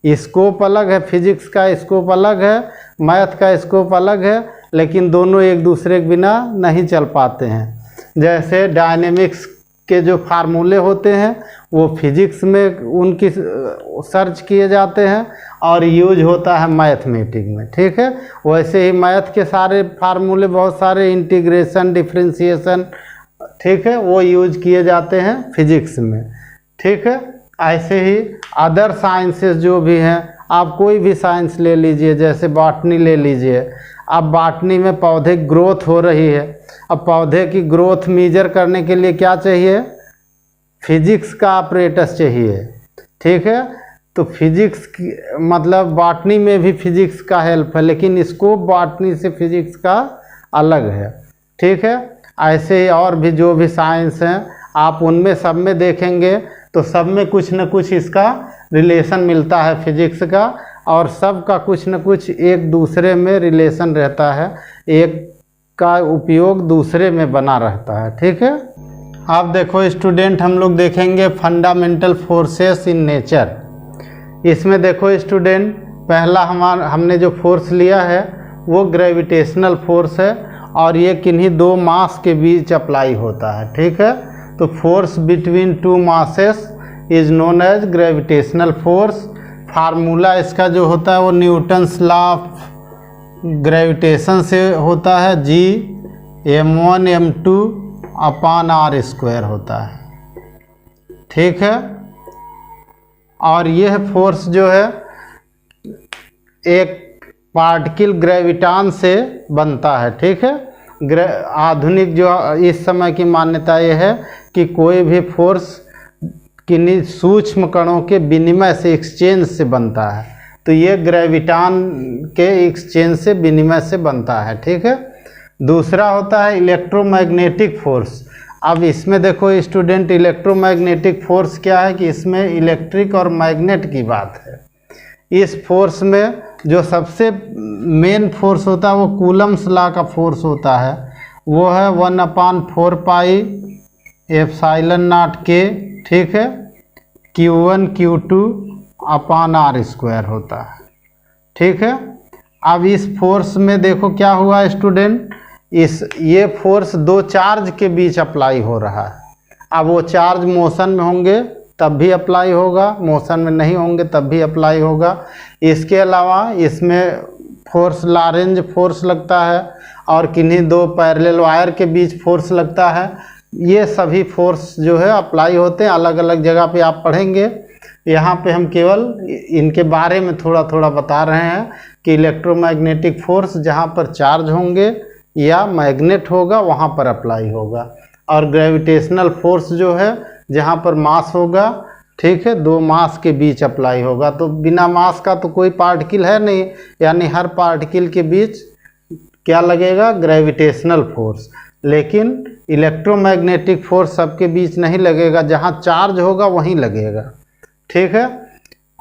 स्कोप अलग है, फिजिक्स का स्कोप अलग है, मैथ का स्कोप अलग है, लेकिन दोनों एक दूसरे के बिना नहीं चल पाते हैं। जैसे डायनेमिक्स के जो फार्मूले होते हैं वो फिजिक्स में उनकी सर्च किए जाते हैं और यूज होता है मैथमेटिक में। ठीक है, वैसे ही मैथ के सारे फार्मूले बहुत सारे, इंटीग्रेशन, डिफरेंशिएशन, ठीक है, वो यूज किए जाते हैं फिजिक्स में। ठीक है, ऐसे ही अदर साइंसेस जो भी हैं, आप कोई भी साइंस ले लीजिए, जैसे बॉटनी ले लीजिए। अब बॉटनी में पौधे ग्रोथ हो रही है, अब पौधे की ग्रोथ मेजर करने के लिए क्या चाहिए? फिजिक्स का ऑपरेटस चाहिए। ठीक है, तो फिजिक्स की मतलब बॉटनी में भी फिजिक्स का हेल्प है, लेकिन स्कोप बॉटनी से फिजिक्स का अलग है। ठीक है, ऐसे ही और भी जो भी साइंस हैं, आप उनमें सब में देखेंगे तो सब में कुछ न कुछ इसका रिलेशन मिलता है फिजिक्स का, और सब का कुछ न कुछ एक दूसरे में रिलेशन रहता है, एक का उपयोग दूसरे में बना रहता है। ठीक है, आप देखो स्टूडेंट, हम लोग देखेंगे फंडामेंटल फोर्सेस इन नेचर। इसमें देखो स्टूडेंट, पहला हमने जो फोर्स लिया है वो ग्रेविटेशनल फोर्स है, और ये किन्हीं दो मास के बीच अप्लाई होता है। ठीक है, तो force between two masses is known as gravitational force. Formula इसका जो होता है वो न्यूटन्स लॉ ऑफ ग्रेविटेशन से होता है, G(m1m2) अपॉन r² होता है। ठीक है, और यह फोर्स जो है एक पार्टिकल ग्रेविटान से बनता है। ठीक है, आधुनिक जो इस समय की मान्यता ये है कि कोई भी फोर्स किन्हीं सूक्ष्म कणों के विनिमय से, एक्सचेंज से बनता है, तो ये ग्रेविटान के एक्सचेंज से, विनिमय से बनता है। ठीक है, दूसरा होता है इलेक्ट्रोमैग्नेटिक फोर्स। अब इसमें देखो स्टूडेंट, इलेक्ट्रोमैग्नेटिक फोर्स क्या है कि इसमें इलेक्ट्रिक और मैग्नेट की बात है। इस फोर्स में जो सबसे मेन फोर्स होता है वो कूलम्स लॉ का फोर्स होता है, वो है 1/4πε0K। ठीक है, Q1 Q2 अपॉन r² होता है। ठीक है, अब इस फोर्स में देखो क्या हुआ स्टूडेंट, ये फोर्स दो चार्ज के बीच अप्लाई हो रहा है। अब वो चार्ज मोशन में होंगे तब भी अप्लाई होगा, मोशन में नहीं होंगे तब भी अप्लाई होगा। इसके अलावा इसमें फोर्स लॉरेंज फोर्स लगता है, और किन्हीं दो पैरेलल वायर के बीच फोर्स लगता है। ये सभी फोर्स जो है अप्लाई होते हैं, अलग अलग जगह पे आप पढ़ेंगे। यहाँ पे हम केवल इनके बारे में थोड़ा थोड़ा बता रहे हैं कि इलेक्ट्रोमैग्नेटिक फोर्स जहाँ पर चार्ज होंगे या मैग्नेट होगा वहाँ पर अप्लाई होगा, और ग्रेविटेशनल फोर्स जो है जहाँ पर मास होगा, ठीक है, दो मास के बीच अप्लाई होगा। तो बिना मास का तो कोई पार्टिकल है नहीं, यानी हर पार्टिकल के बीच क्या लगेगा? Gravitational force. लेकिन इलेक्ट्रोमैग्नेटिक फोर्स सबके बीच नहीं लगेगा, जहाँ चार्ज होगा वहीं लगेगा। ठीक है,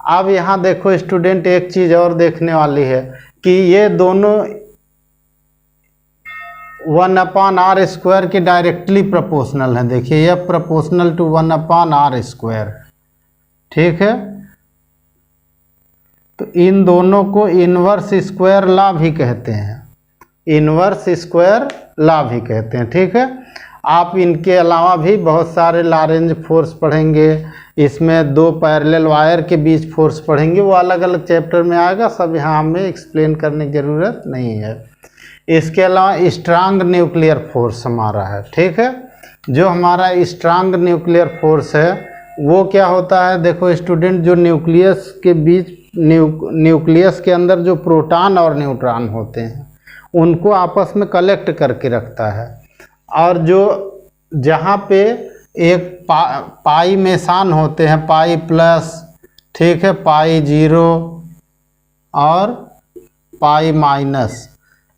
अब यहाँ देखो स्टूडेंट, एक चीज़ और देखने वाली है कि ये दोनों 1/r² के डायरेक्टली प्रोपोर्शनल हैं। देखिए, यह प्रोपोर्शनल टू 1/r²। ठीक है, तो इन दोनों को इनवर्स स्क्वायर लॉ भी कहते हैं, इनवर्स स्क्वायर लॉ भी कहते हैं। ठीक है, आप इनके अलावा भी बहुत सारे लॉरेंज फोर्स पढ़ेंगे, इसमें दो पैरेलल वायर के बीच फोर्स पढ़ेंगे, वो अलग अलग चैप्टर में आएगा, सब यहाँ हमें एक्सप्लेन करने की ज़रूरत नहीं है। इसके अलावा स्ट्रांग न्यूक्लियर फोर्स हमारा है। ठीक है, जो हमारा स्ट्रांग न्यूक्लियर फोर्स है वो क्या होता है? देखो स्टूडेंट, जो न्यूक्लियस के बीच न्यूक्लियस के अंदर जो प्रोटॉन और न्यूट्रॉन होते हैं उनको आपस में कलेक्ट करके रखता है, और जो जहाँ पे एक पाई मेसान होते हैं, पाई प्लस, ठीक है, पाई 0 और पाई माइनस,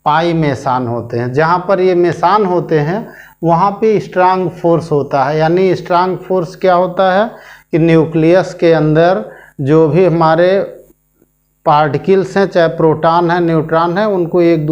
पाई मेसान होते हैं। जहाँ पर ये मेसान होते हैं वहाँ पे स्ट्रांग फोर्स होता है। यानी स्ट्रांग फोर्स क्या होता है कि न्यूक्लियस के अंदर जो भी हमारे पार्टिकल्स हैं, चाहे प्रोटॉन है न्यूट्रॉन है, उनको एक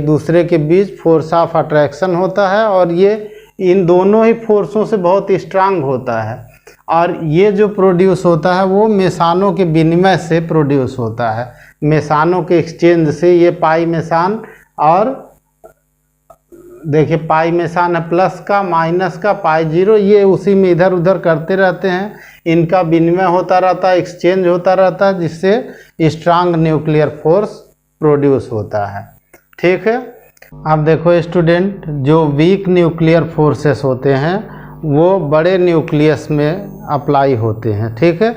दूसरे के बीच फोर्स ऑफ अट्रैक्शन होता है, और ये इन दोनों ही फोर्सों से बहुत स्ट्रांग होता है। और ये जो प्रोड्यूस होता है वो मेसानों के विनिमय से प्रोड्यूस होता है, मेसानों के एक्सचेंज से। ये पाई मेसान, और देखिए पाई मेसान है प्लस का, माइनस का, पाई 0, ये उसी में इधर उधर करते रहते हैं, इनका विनिमय होता रहता है, एक्सचेंज होता रहता है, जिससे स्ट्रांग न्यूक्लियर फोर्स प्रोड्यूस होता है। ठीक है, अब देखो स्टूडेंट, जो वीक न्यूक्लियर फोर्सेस होते हैं वो बड़े न्यूक्लियस में अप्लाई होते हैं, ठीक है।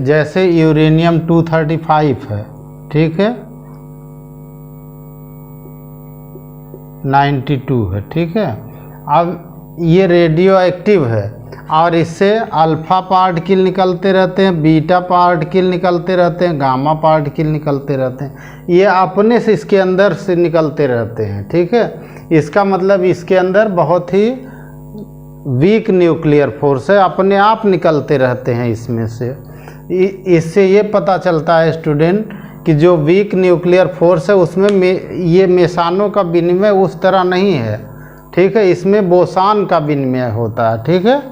जैसे यूरेनियम 235 है, ठीक है, 92 है, ठीक है। अब ये रेडियो एक्टिव है और इससे अल्फ़ा पार्टिकल निकलते रहते हैं, बीटा पार्टिकल निकलते रहते हैं, गामा पार्टिकल निकलते रहते हैं। ये अपने से इसके अंदर से निकलते रहते हैं, ठीक है। इसका मतलब इसके अंदर बहुत ही वीक न्यूक्लियर फोर्स है, अपने आप निकलते रहते हैं इसमें से। इससे ये पता चलता है स्टूडेंट कि जो वीक न्यूक्लियर फोर्स है उसमें ये मेसानों का विनिमय उस तरह नहीं है, ठीक है। इसमें बोसान का विनिमय होता है, ठीक है।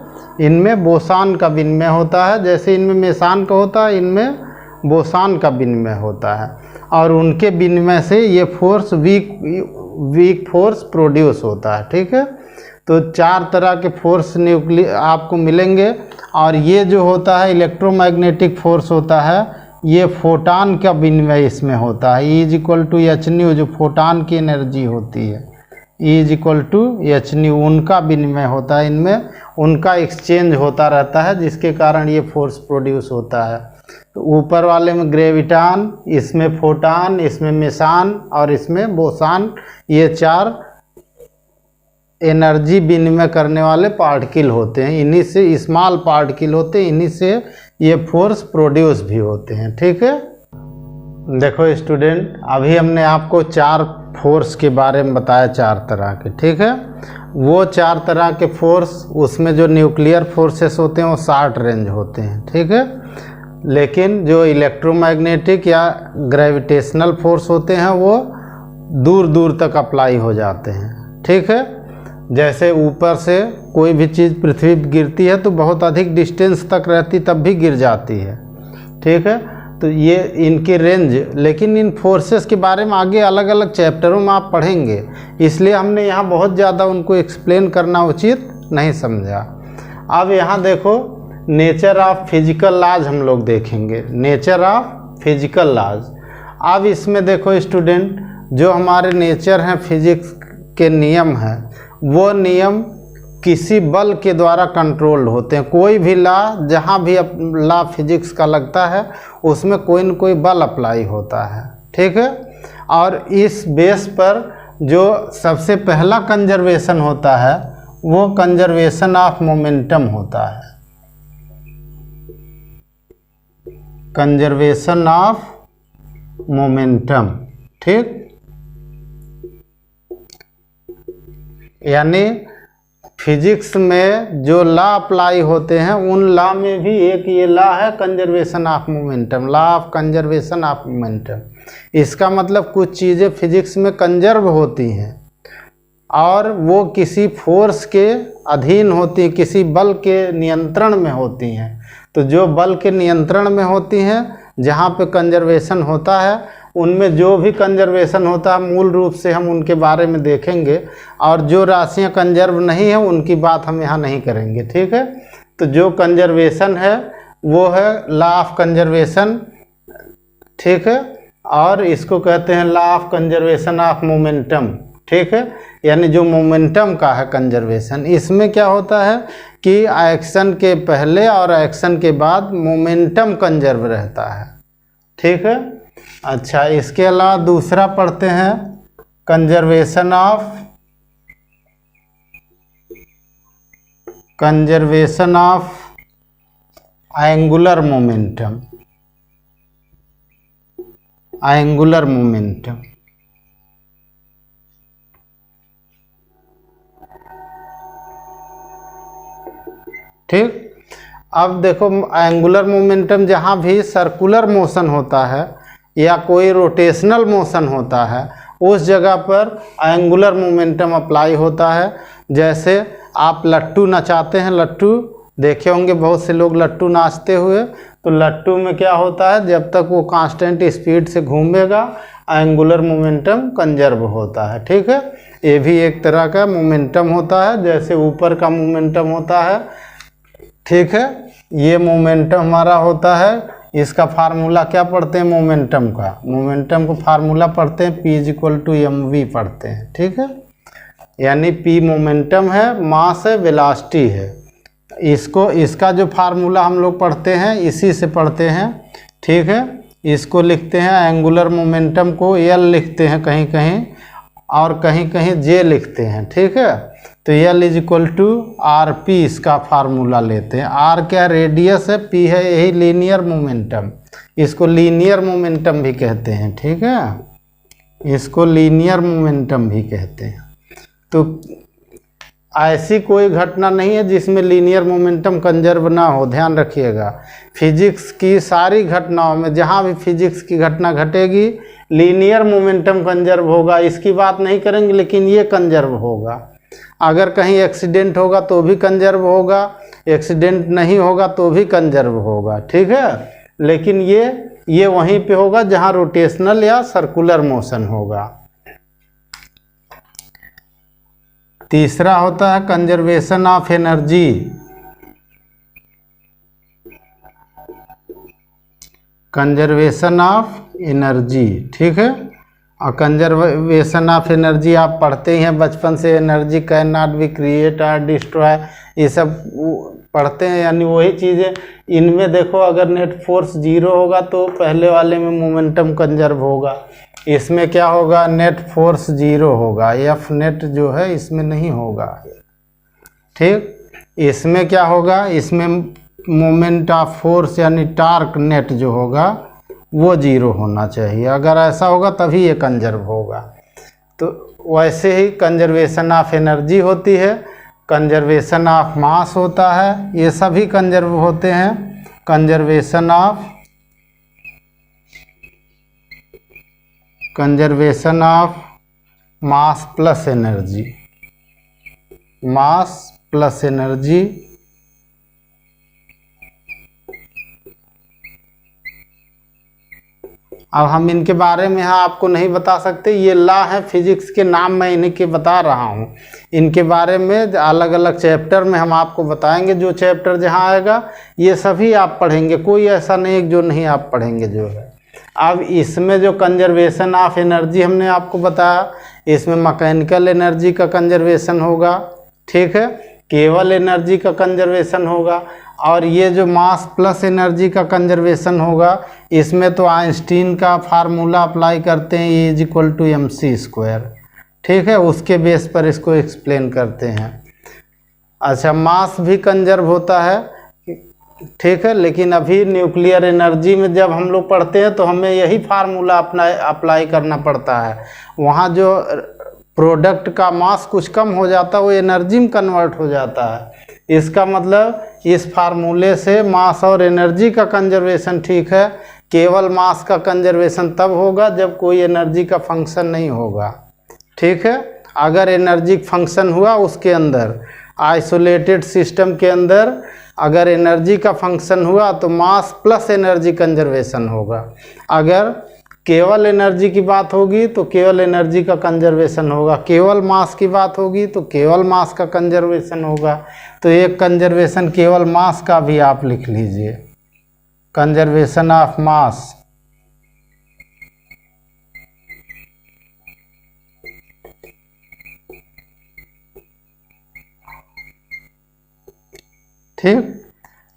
इनमें बोसान का विनिमय होता है, जैसे इनमें मेसान का होता है, इनमें बोसान का विनिमय होता है। और उनके विनिमय से ये फोर्स वीक फोर्स प्रोड्यूस होता है, ठीक है। तो 4 तरह के फोर्स न्यूक्लियर आपको मिलेंगे। और ये जो होता है इलेक्ट्रोमैग्नेटिक फोर्स होता है, ये फोटान का विनिमय इसमें होता है। E = h, जो फोटान की एनर्जी होती है, E = h, उनका विनिमय होता है इनमें, उनका एक्सचेंज होता रहता है, जिसके कारण ये फोर्स प्रोड्यूस होता है। तो ऊपर वाले में ग्रेविटान, इसमें फोटान, इसमें मेसान और इसमें बोसान, ये 4 एनर्जी विनिमय करने वाले पार्टिकल होते हैं। इन्हीं से स्मॉल पार्टिकल होते हैं, इन्हीं से ये फोर्स प्रोड्यूस भी होते हैं, ठीक है। देखो स्टूडेंट, अभी हमने आपको 4 फोर्स के बारे में बताया, 4 तरह के, ठीक है। वो 4 तरह के फोर्स, उसमें जो न्यूक्लियर फोर्सेस होते हैं वो शॉर्ट रेंज होते हैं, ठीक है। लेकिन जो इलेक्ट्रोमैग्नेटिक या ग्रेविटेशनल फोर्स होते हैं वो दूर दूर तक अप्लाई हो जाते हैं, ठीक है। जैसे ऊपर से कोई भी चीज़ पृथ्वी पर गिरती है तो बहुत अधिक डिस्टेंस तक रहती तब भी गिर जाती है, ठीक है। तो ये इनकी रेंज, लेकिन इन फोर्सेस के बारे में आगे अलग अलग चैप्टरों में आप पढ़ेंगे, इसलिए हमने यहाँ बहुत ज़्यादा उनको एक्सप्लेन करना उचित नहीं समझा। अब यहाँ देखो, नेचर ऑफ फिजिकल लॉज हम लोग देखेंगे, नेचर ऑफ फिजिकल लॉज। अब इसमें देखो स्टूडेंट, जो हमारे नेचर हैं, फिजिक्स के नियम हैं, वो नियम किसी बल के द्वारा कंट्रोल्ड होते हैं। कोई भी लॉ, जहाँ भी लॉ फिजिक्स का लगता है उसमें कोई न कोई बल अप्लाई होता है, ठीक है। और इस बेस पर जो सबसे पहला कंजर्वेशन होता है वो कंजर्वेशन ऑफ मोमेंटम होता है, कंजर्वेशन ऑफ मोमेंटम, ठीक। यानी फिजिक्स में जो लॉ अप्लाई होते हैं उन लॉ में भी एक ये लॉ है conservation of momentum, law of conservation of momentum. इसका मतलब कुछ चीज़ें फिजिक्स में कंजर्व होती हैं और वो किसी फोर्स के अधीन होती हैं, किसी बल के नियंत्रण में होती हैं। तो जो बल के नियंत्रण में होती हैं, जहाँ पे कंजर्वेशन होता है, उनमें जो भी कंजर्वेशन होता है मूल रूप से हम उनके बारे में देखेंगे। और जो राशियाँ कंजर्व नहीं है उनकी बात हम यहाँ नहीं करेंगे, ठीक है। तो जो कंजर्वेशन है वो है लॉ ऑफ कंजर्वेशन, ठीक है। और इसको कहते हैं law of conservation of momentum, ठीक है। यानी जो मोमेंटम का है कंजर्वेशन, इसमें क्या होता है कि एक्शन के पहले और एक्शन के बाद मोमेंटम कंजर्व रहता है, ठीक है। अच्छा, इसके अलावा दूसरा पढ़ते हैं conservation of angular momentum, angular momentum, ठीक। अब देखो, एंगुलर मोमेंटम जहाँ भी सर्कुलर मोशन होता है या कोई रोटेशनल मोशन होता है, उस जगह पर एंगुलर मोमेंटम अप्लाई होता है। जैसे आप लट्टू नचाते हैं, लट्टू देखे होंगे बहुत से लोग लट्टू नाचते हुए। तो लट्टू में क्या होता है, जब तक वो कांस्टेंट स्पीड से घूमेगा एंगुलर मोमेंटम कंजर्व होता है, ठीक है। ये भी एक तरह का मोमेंटम होता है, जैसे ऊपर का मोमेंटम होता है, ठीक है। ये मोमेंटम हमारा होता है इसका फार्मूला क्या पढ़ते हैं, मोमेंटम का, मोमेंटम को फार्मूला पढ़ते हैं P = mv पढ़ते हैं, ठीक है। यानी P मोमेंटम है, मास है, वेलोसिटी है। इसका जो फार्मूला हम लोग पढ़ते हैं इसी से पढ़ते हैं, ठीक है। इसको लिखते हैं एंगुलर मोमेंटम को L लिखते हैं कहीं कहीं, और कहीं कहीं J लिखते हैं, ठीक है। तो L = RP इसका फार्मूला लेते हैं। R क्या रेडियस है, P है यही लीनियर मोमेंटम, इसको लीनियर मोमेंटम भी कहते हैं, ठीक है। इसको लीनियर मोमेंटम भी कहते हैं। तो ऐसी कोई घटना नहीं है जिसमें लीनियर मोमेंटम कंजर्व ना हो, ध्यान रखिएगा। फिजिक्स की सारी घटनाओं में जहाँ भी फिजिक्स की घटना घटेगी लीनियर मोमेंटम कंजर्व होगा, इसकी बात नहीं करेंगे लेकिन ये कंजर्व होगा। अगर कहीं एक्सीडेंट होगा तो भी कंजर्व होगा, एक्सीडेंट नहीं होगा तो भी कंजर्व होगा, ठीक है। लेकिन ये वहीं पे होगा जहाँ रोटेशनल या सर्कुलर मोशन होगा। तीसरा होता है conservation of energy. Conservation of energy, ठीक है। और कंजर्वेशन ऑफ एनर्जी आप पढ़ते ही हैं बचपन से, energy can not be create और डिस्ट्रॉय, ये सब पढ़ते हैं। यानी वही चीज़ें इनमें देखो, अगर नेट फोर्स 0 होगा तो पहले वाले में मोमेंटम कंजर्व होगा, इसमें क्या होगा, नेट फोर्स 0 होगा, F नेट जो है इसमें नहीं होगा, ठीक। इसमें क्या होगा, इसमें मोमेंट ऑफ फोर्स यानी टार्क नेट जो होगा वो 0 होना चाहिए। अगर ऐसा होगा तभी ये कंजर्व होगा। तो वैसे ही कंजर्वेशन ऑफ एनर्जी होती है, कंजर्वेशन ऑफ मास होता है, ये सभी कंजर्व होते हैं। Conservation of mass plus energy, mass plus energy. अब हम इनके बारे में यहाँ आपको नहीं बता सकते, ये लॉ है फिजिक्स के, नाम मैं इन्हीं के बता रहा हूँ। इनके बारे में अलग अलग चैप्टर में हम आपको बताएंगे, जो चैप्टर जहाँ आएगा ये सभी आप पढ़ेंगे, कोई ऐसा नहीं जो नहीं आप पढ़ेंगे जो है। अब इसमें जो कंजर्वेशन ऑफ एनर्जी हमने आपको बताया, इसमें मैकेनिकल एनर्जी का कंजर्वेशन होगा, ठीक है, केवल एनर्जी का कंजर्वेशन होगा, और ये जो मास प्लस एनर्जी का कंजर्वेशन होगा इसमें तो आइंस्टीन का फार्मूला अप्लाई करते हैं, E = mc², ठीक है, उसके बेस पर इसको एक्सप्लेन करते हैं। अच्छा, मास भी कंजर्व होता है, ठीक है, लेकिन अभी न्यूक्लियर एनर्जी में जब हम लोग पढ़ते हैं तो हमें यही फार्मूला अप्लाई करना पड़ता है। वहाँ जो प्रोडक्ट का मास कुछ कम हो जाता है वो एनर्जी में कन्वर्ट हो जाता है। इसका मतलब इस फार्मूले से मास और एनर्जी का कंजर्वेशन ठीक है, केवल मास का कंजर्वेशन तब होगा जब कोई एनर्जी का फंक्शन नहीं होगा, ठीक है। अगर एनर्जी फंक्शन हुआ उसके अंदर, आइसोलेटेड सिस्टम के अंदर अगर एनर्जी का फंक्शन हुआ तो मास प्लस एनर्जी कंजर्वेशन होगा। अगर केवल एनर्जी की बात होगी तो केवल एनर्जी का कंजर्वेशन होगा, केवल मास की बात होगी तो केवल मास का कंजर्वेशन होगा। तो एक कंजर्वेशन केवल मास का भी आप लिख लीजिए, कंजर्वेशन ऑफ मास। ठीक,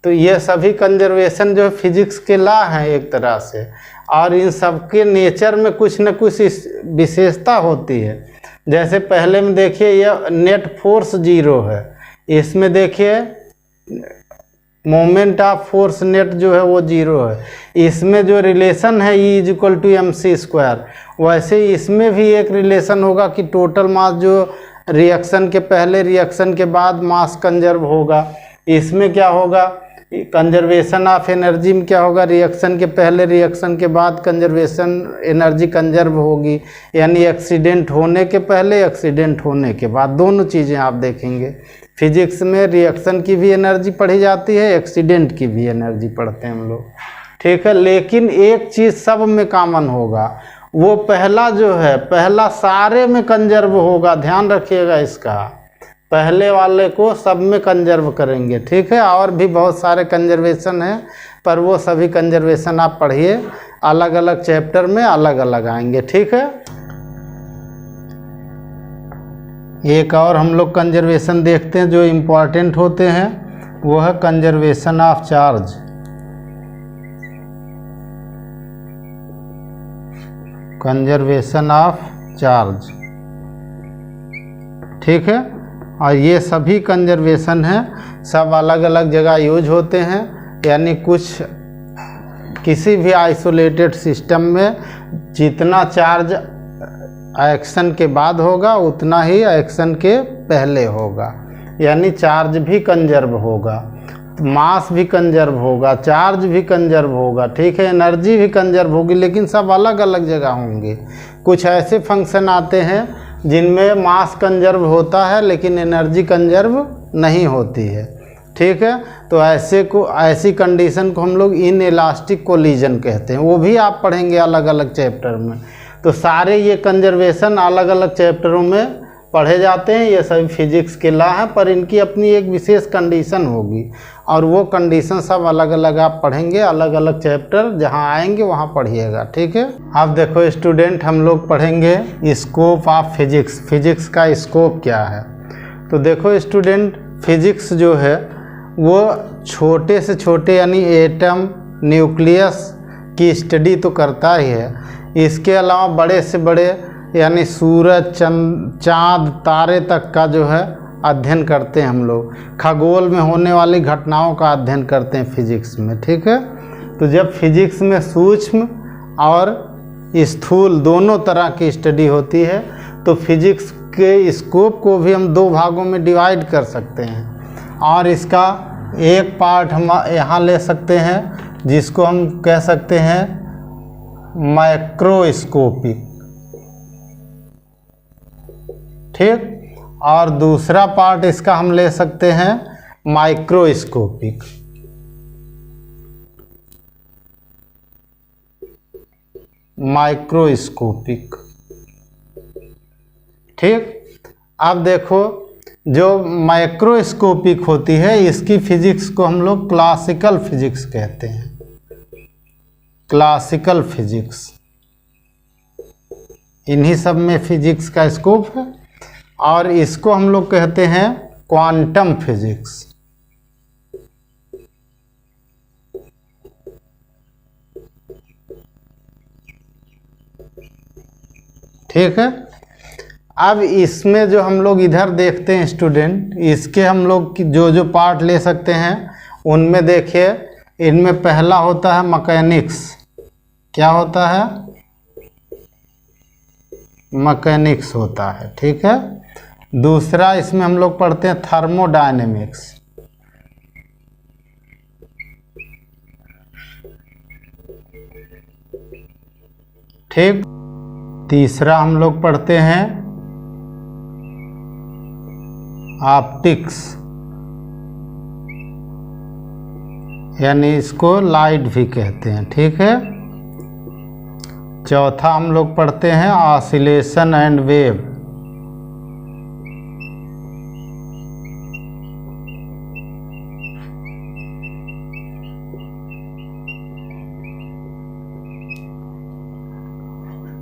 तो ये सभी कंजर्वेशन जो फिजिक्स के लॉ हैं एक तरह से, और इन सब के नेचर में कुछ न कुछ विशेषता होती है। जैसे पहले में देखिए ये नेट फोर्स 0 है, इसमें देखिए मोमेंट ऑफ फोर्स नेट जो है वो 0 है। इसमें जो रिलेशन है E = mc², वैसे इसमें भी एक रिलेशन होगा कि टोटल मास जो रिएक्शन के पहले रिएक्शन के बाद मास कंजर्व होगा। इसमें क्या होगा, कंजर्वेशन ऑफ एनर्जी में क्या होगा, रिएक्शन के पहले रिएक्शन के बाद कंजर्वेशन एनर्जी कंजर्व होगी, यानी एक्सीडेंट होने के पहले एक्सीडेंट होने के बाद, दोनों चीज़ें आप देखेंगे। फिजिक्स में रिएक्शन की भी एनर्जी पढ़ी जाती है, एक्सीडेंट की भी एनर्जी पढ़ते हैं हम लोग, ठीक है। लेकिन एक चीज़ सब में कॉमन होगा, वो पहला जो है, पहला सारे में कंजर्व होगा, ध्यान रखिएगा इसका। पहले वाले को सब में कंजर्व करेंगे, ठीक है। और भी बहुत सारे कंजर्वेशन हैं, पर वो सभी कंजर्वेशन आप पढ़िए, अलग अलग चैप्टर में अलग अलग आएंगे, ठीक है। एक और हम लोग कंजर्वेशन देखते हैं जो इम्पोर्टेंट होते हैं, वो है conservation of charge. Conservation of charge, ठीक है। और ये सभी कंजर्वेशन हैं, सब अलग अलग जगह यूज होते हैं, यानी कुछ किसी भी आइसोलेटेड सिस्टम में जितना चार्ज एक्शन के बाद होगा उतना ही एक्शन के पहले होगा, यानी चार्ज भी कंजर्व होगा, मास भी कंजर्व होगा, चार्ज भी कंजर्व होगा, ठीक है, एनर्जी भी कंजर्व होगी, लेकिन सब अलग अलग जगह होंगे। कुछ ऐसे फंक्शन आते हैं जिनमें मास कंजर्व होता है लेकिन एनर्जी कंजर्व नहीं होती है, ठीक है। तो ऐसी कंडीशन को हम लोग इनइलास्टिक कोलिजन कहते हैं, वो भी आप पढ़ेंगे अलग अलग चैप्टर में। तो सारे ये कंजर्वेशन अलग अलग चैप्टरों में पढ़े जाते हैं, ये सभी फिजिक्स के लॉ हैं, पर इनकी अपनी एक विशेष कंडीशन होगी, और वो कंडीशन सब अलग अलग आप पढ़ेंगे, अलग अलग चैप्टर जहाँ आएंगे वहाँ पढ़िएगा, ठीक है। अब देखो स्टूडेंट, हम लोग पढ़ेंगे स्कोप ऑफ फिजिक्स। फिजिक्स का स्कोप क्या है? तो देखो स्टूडेंट, फिजिक्स जो है वो छोटे से छोटे यानी एटम, न्यूक्लियस की स्टडी तो करता ही है, इसके अलावा बड़े से बड़े यानी सूरज, चाँद, तारे तक का जो है अध्ययन करते हैं हम लोग। खगोल में होने वाली घटनाओं का अध्ययन करते हैं फिजिक्स में, ठीक है। तो जब फिजिक्स में सूक्ष्म और स्थूल दोनों तरह की स्टडी होती है, तो फिजिक्स के स्कोप को भी हम दो भागों में डिवाइड कर सकते हैं, और इसका एक पार्ट हम यहाँ ले सकते हैं जिसको हम कह सकते हैं माइक्रोस्कोपिक, ठीक, और दूसरा पार्ट इसका हम ले सकते हैं माइक्रोस्कोपिक। माइक्रोस्कोपिक, ठीक। अब देखो, जो माइक्रोस्कोपिक होती है इसकी फिजिक्स को हम लोग क्लासिकल फिजिक्स कहते हैं। क्लासिकल फिजिक्स, इन्हीं सब में फिजिक्स का स्कोप है, और इसको हम लोग कहते हैं क्वांटम फिजिक्स। ठीक है। अब इसमें जो हम लोग इधर देखते हैं स्टूडेंट, इसके हम लोग जो जो पार्ट ले सकते हैं उनमें देखिए, इनमें पहला होता है मैकेनिक्स। क्या होता है? मैकेनिक्स होता है, ठीक है। दूसरा इसमें हम लोग पढ़ते हैं थर्मोडायनेमिक्स। ठीक। तीसरा हम लोग पढ़ते हैं ऑप्टिक्स, यानी इसको लाइट भी कहते हैं, ठीक है। चौथा हम लोग पढ़ते हैं ऑसिलेशन एंड वेव।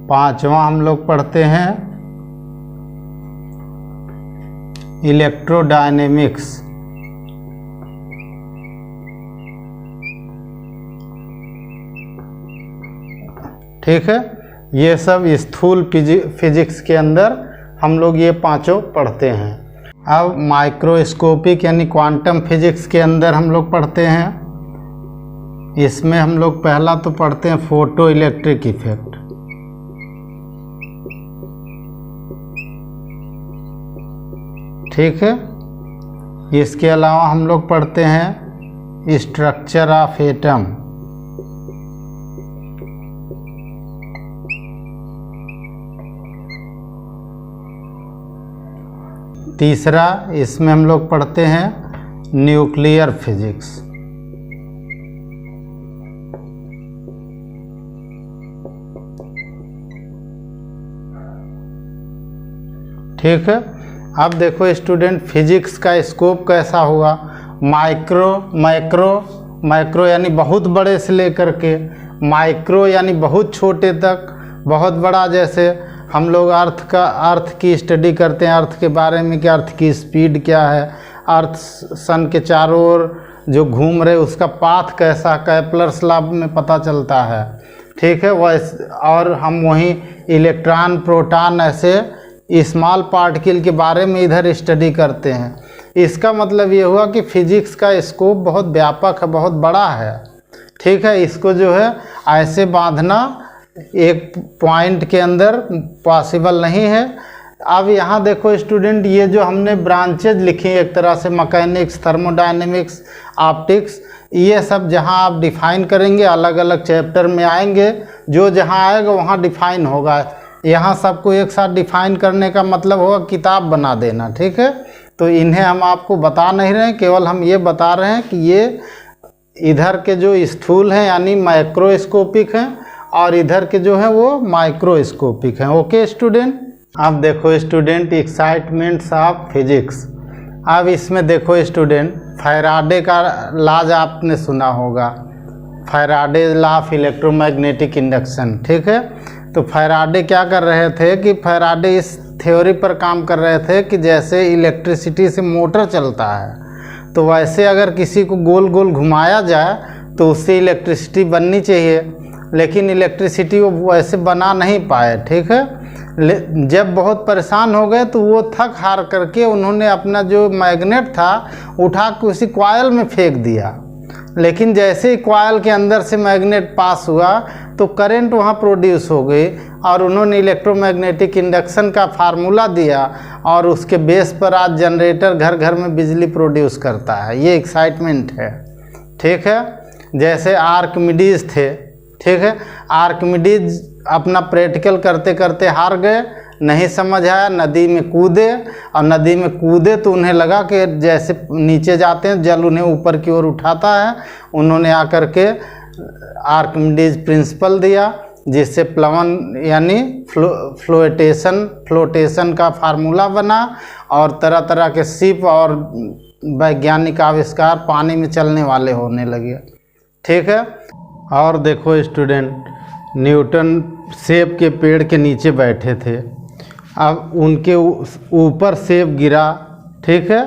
पांचवा हम लोग पढ़ते हैं इलेक्ट्रोडायनेमिक्स। ठीक है। ये सब स्थूल फिजिक्स के अंदर हम लोग ये पांचों पढ़ते हैं। अब माइक्रोस्कोपिक यानी क्वांटम फिजिक्स के अंदर हम लोग पढ़ते हैं, इसमें हम लोग पहला तो पढ़ते हैं फोटो इलेक्ट्रिक इफेक्ट। ठीक है। इसके अलावा हम लोग पढ़ते हैं स्ट्रक्चर ऑफ एटम। तीसरा इसमें हम लोग पढ़ते हैं न्यूक्लियर फिजिक्स। ठीक है। अब देखो स्टूडेंट, फिजिक्स का स्कोप कैसा हुआ। माइक्रो, माइक्रो यानी बहुत बड़े से लेकर के माइक्रो यानी बहुत छोटे तक, बहुत बड़ा। जैसे हम लोग अर्थ की स्टडी करते हैं, अर्थ के बारे में कि अर्थ की स्पीड क्या है, अर्थ सन के चारों ओर जो घूम रहे उसका पाथ कैसा, केपलर्स लॉ में पता चलता है, ठीक है। वैसे और हम वहीं इलेक्ट्रॉन, प्रोटॉन, ऐसे स्मॉल पार्टिकल के बारे में इधर स्टडी करते हैं। इसका मतलब ये हुआ कि फिजिक्स का स्कोप बहुत व्यापक है, बहुत बड़ा है, ठीक है। इसको जो है ऐसे बांधना एक पॉइंट के अंदर पॉसिबल नहीं है। अब यहाँ देखो स्टूडेंट, ये जो हमने ब्रांचेज लिखी एक तरह से, मैकेनिक्स, थर्मोडायनेमिक्स, ऑप्टिक्स, ये सब जहाँ आप डिफ़ाइन करेंगे अलग अलग चैप्टर में आएंगे, जो जहाँ आएगा वहाँ डिफ़ाइन होगा। यहाँ सबको एक साथ डिफ़ाइन करने का मतलब होगा किताब बना देना, ठीक है। तो इन्हें हम आपको बता नहीं रहे हैं, केवल हम ये बता रहे हैं कि ये इधर के जो स्थूल हैं यानी माइक्रोस्कोपिक हैं, और इधर के जो हैं वो माइक्रोस्कोपिक हैं। Okay student. अब देखो स्टूडेंट, एक्साइटमेंट्स ऑफ फिजिक्स। अब इसमें देखो स्टूडेंट, फैराडे का लॉज आपने सुना होगा, Faraday law of electromagnetic induction, ठीक है। तो फैराडे क्या कर रहे थे कि फैराडे इस थ्योरी पर काम कर रहे थे कि जैसे इलेक्ट्रिसिटी से मोटर चलता है, तो वैसे अगर किसी को गोल गोल घुमाया जाए तो उससे इलेक्ट्रिसिटी बननी चाहिए, लेकिन इलेक्ट्रिसिटी वो वैसे बना नहीं पाए, ठीक है। जब बहुत परेशान हो गए तो वो थक हार करके उन्होंने अपना जो मैग्नेट था उठा के उसी कॉइल में फेंक दिया, लेकिन जैसे ही कॉइल के अंदर से मैग्नेट पास हुआ तो करंट वहाँ प्रोड्यूस हो गई, और उन्होंने इलेक्ट्रोमैग्नेटिक इंडक्शन का फार्मूला दिया, और उसके बेस पर आज जनरेटर घर घर में बिजली प्रोड्यूस करता है। ये एक्साइटमेंट है, ठीक है। जैसे आर्किमिडीज थे, ठीक है। आर्किमिडीज अपना प्रैक्टिकल करते करते हार गए, नहीं समझ आया, नदी में कूदे, और नदी में कूदे तो उन्हें लगा कि जैसे नीचे जाते हैं जल उन्हें ऊपर की ओर उठाता है। उन्होंने आकर के आर्किमिडीज प्रिंसिपल दिया, जिससे प्लवन यानी फ्लोटेशन का फार्मूला बना, और तरह तरह के शिप और वैज्ञानिक आविष्कार पानी में चलने वाले होने लगे, ठीक है। और देखो स्टूडेंट, न्यूटन सेब के पेड़ के नीचे बैठे थे, अब उनके ऊपर सेब गिरा, ठीक है।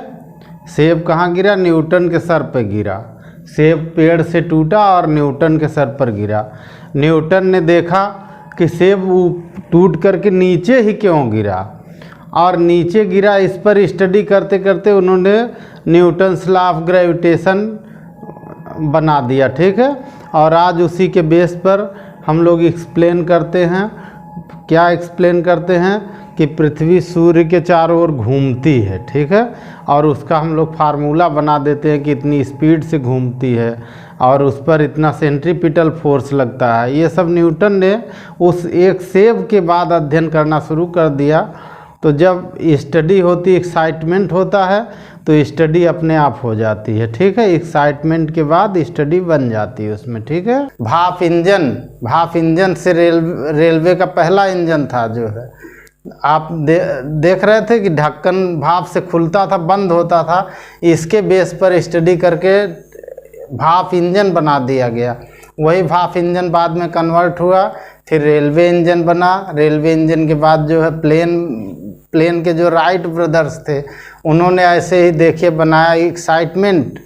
सेब कहाँ गिरा? न्यूटन के सर पे गिरा। सेब पेड़ से टूटा और न्यूटन के सर पर गिरा। न्यूटन ने देखा कि सेब टूट करके नीचे ही क्यों गिरा, और नीचे गिरा। इस पर स्टडी करते करते उन्होंने न्यूटन्स लॉ ऑफ ग्रेविटेशन बना दिया, ठीक है। और आज उसी के बेस पर हम लोग एक्सप्लेन करते हैं। क्या एक्सप्लेन करते हैं? कि पृथ्वी सूर्य के चारों ओर घूमती है, ठीक है। और उसका हम लोग फार्मूला बना देते हैं कि इतनी स्पीड से घूमती है और उस पर इतना सेंट्रीपिटल फोर्स लगता है। ये सब न्यूटन ने उस एक सेब के बाद अध्ययन करना शुरू कर दिया। तो जब स्टडी होती, एक्साइटमेंट होता है, तो स्टडी अपने आप हो जाती है, ठीक है। एक्साइटमेंट के बाद स्टडी बन जाती है उसमें, ठीक है। भाप इंजन से रेलवे का पहला इंजन था जो है, आप देख रहे थे कि ढक्कन भाप से खुलता था, बंद होता था। इसके बेस पर स्टडी करके भाप इंजन बना दिया गया। वही भाप इंजन बाद में कन्वर्ट हुआ, फिर रेलवे इंजन बना। रेलवे इंजन के बाद जो है प्लेन के जो राइट ब्रदर्स थे, उन्होंने ऐसे ही देखिए बनाया एक्साइटमेंट।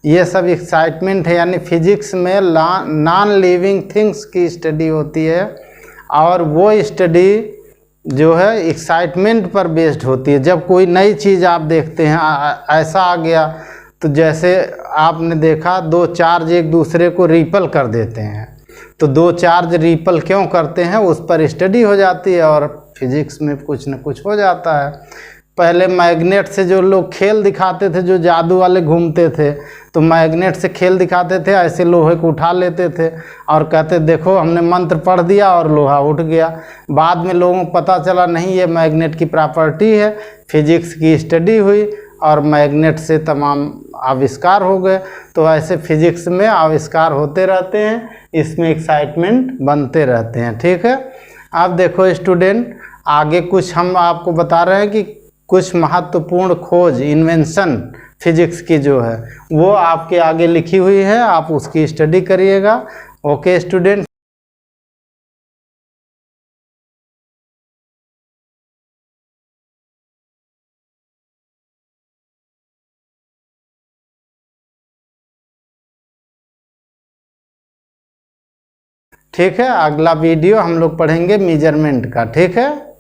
ये सब एक्साइटमेंट है, यानी फिजिक्स में नॉन लिविंग थिंग्स की स्टडी होती है, और वो स्टडी जो है एक्साइटमेंट पर बेस्ड होती है। जब कोई नई चीज़ आप देखते हैं, ऐसा आ गया, तो जैसे आपने देखा दो चार्ज एक दूसरे को रिपल कर देते हैं, तो दो चार्ज रिपल क्यों करते हैं उस पर स्टडी हो जाती है, और फिजिक्स में कुछ न कुछ हो जाता है। पहले मैग्नेट से जो लोग खेल दिखाते थे, जो जादू वाले घूमते थे, तो मैग्नेट से खेल दिखाते थे, ऐसे लोहे को उठा लेते थे और कहते देखो हमने मंत्र पढ़ दिया और लोहा उठ गया। बाद में लोगों को पता चला नहीं, ये मैग्नेट की प्रॉपर्टी है। फिजिक्स की स्टडी हुई और मैग्नेट से तमाम आविष्कार हो गए। तो ऐसे फिजिक्स में आविष्कार होते रहते हैं, इसमें एक्साइटमेंट बनते रहते हैं, ठीक है। अब देखो स्टूडेंट, आगे कुछ हम आपको बता रहे हैं कि कुछ महत्वपूर्ण खोज इन्वेंशन फिजिक्स की जो है वो आपके आगे लिखी हुई है, आप उसकी स्टडी करिएगा। Okay student. ठीक है, अगला वीडियो हम लोग पढ़ेंगे मेजरमेंट का। ठीक है।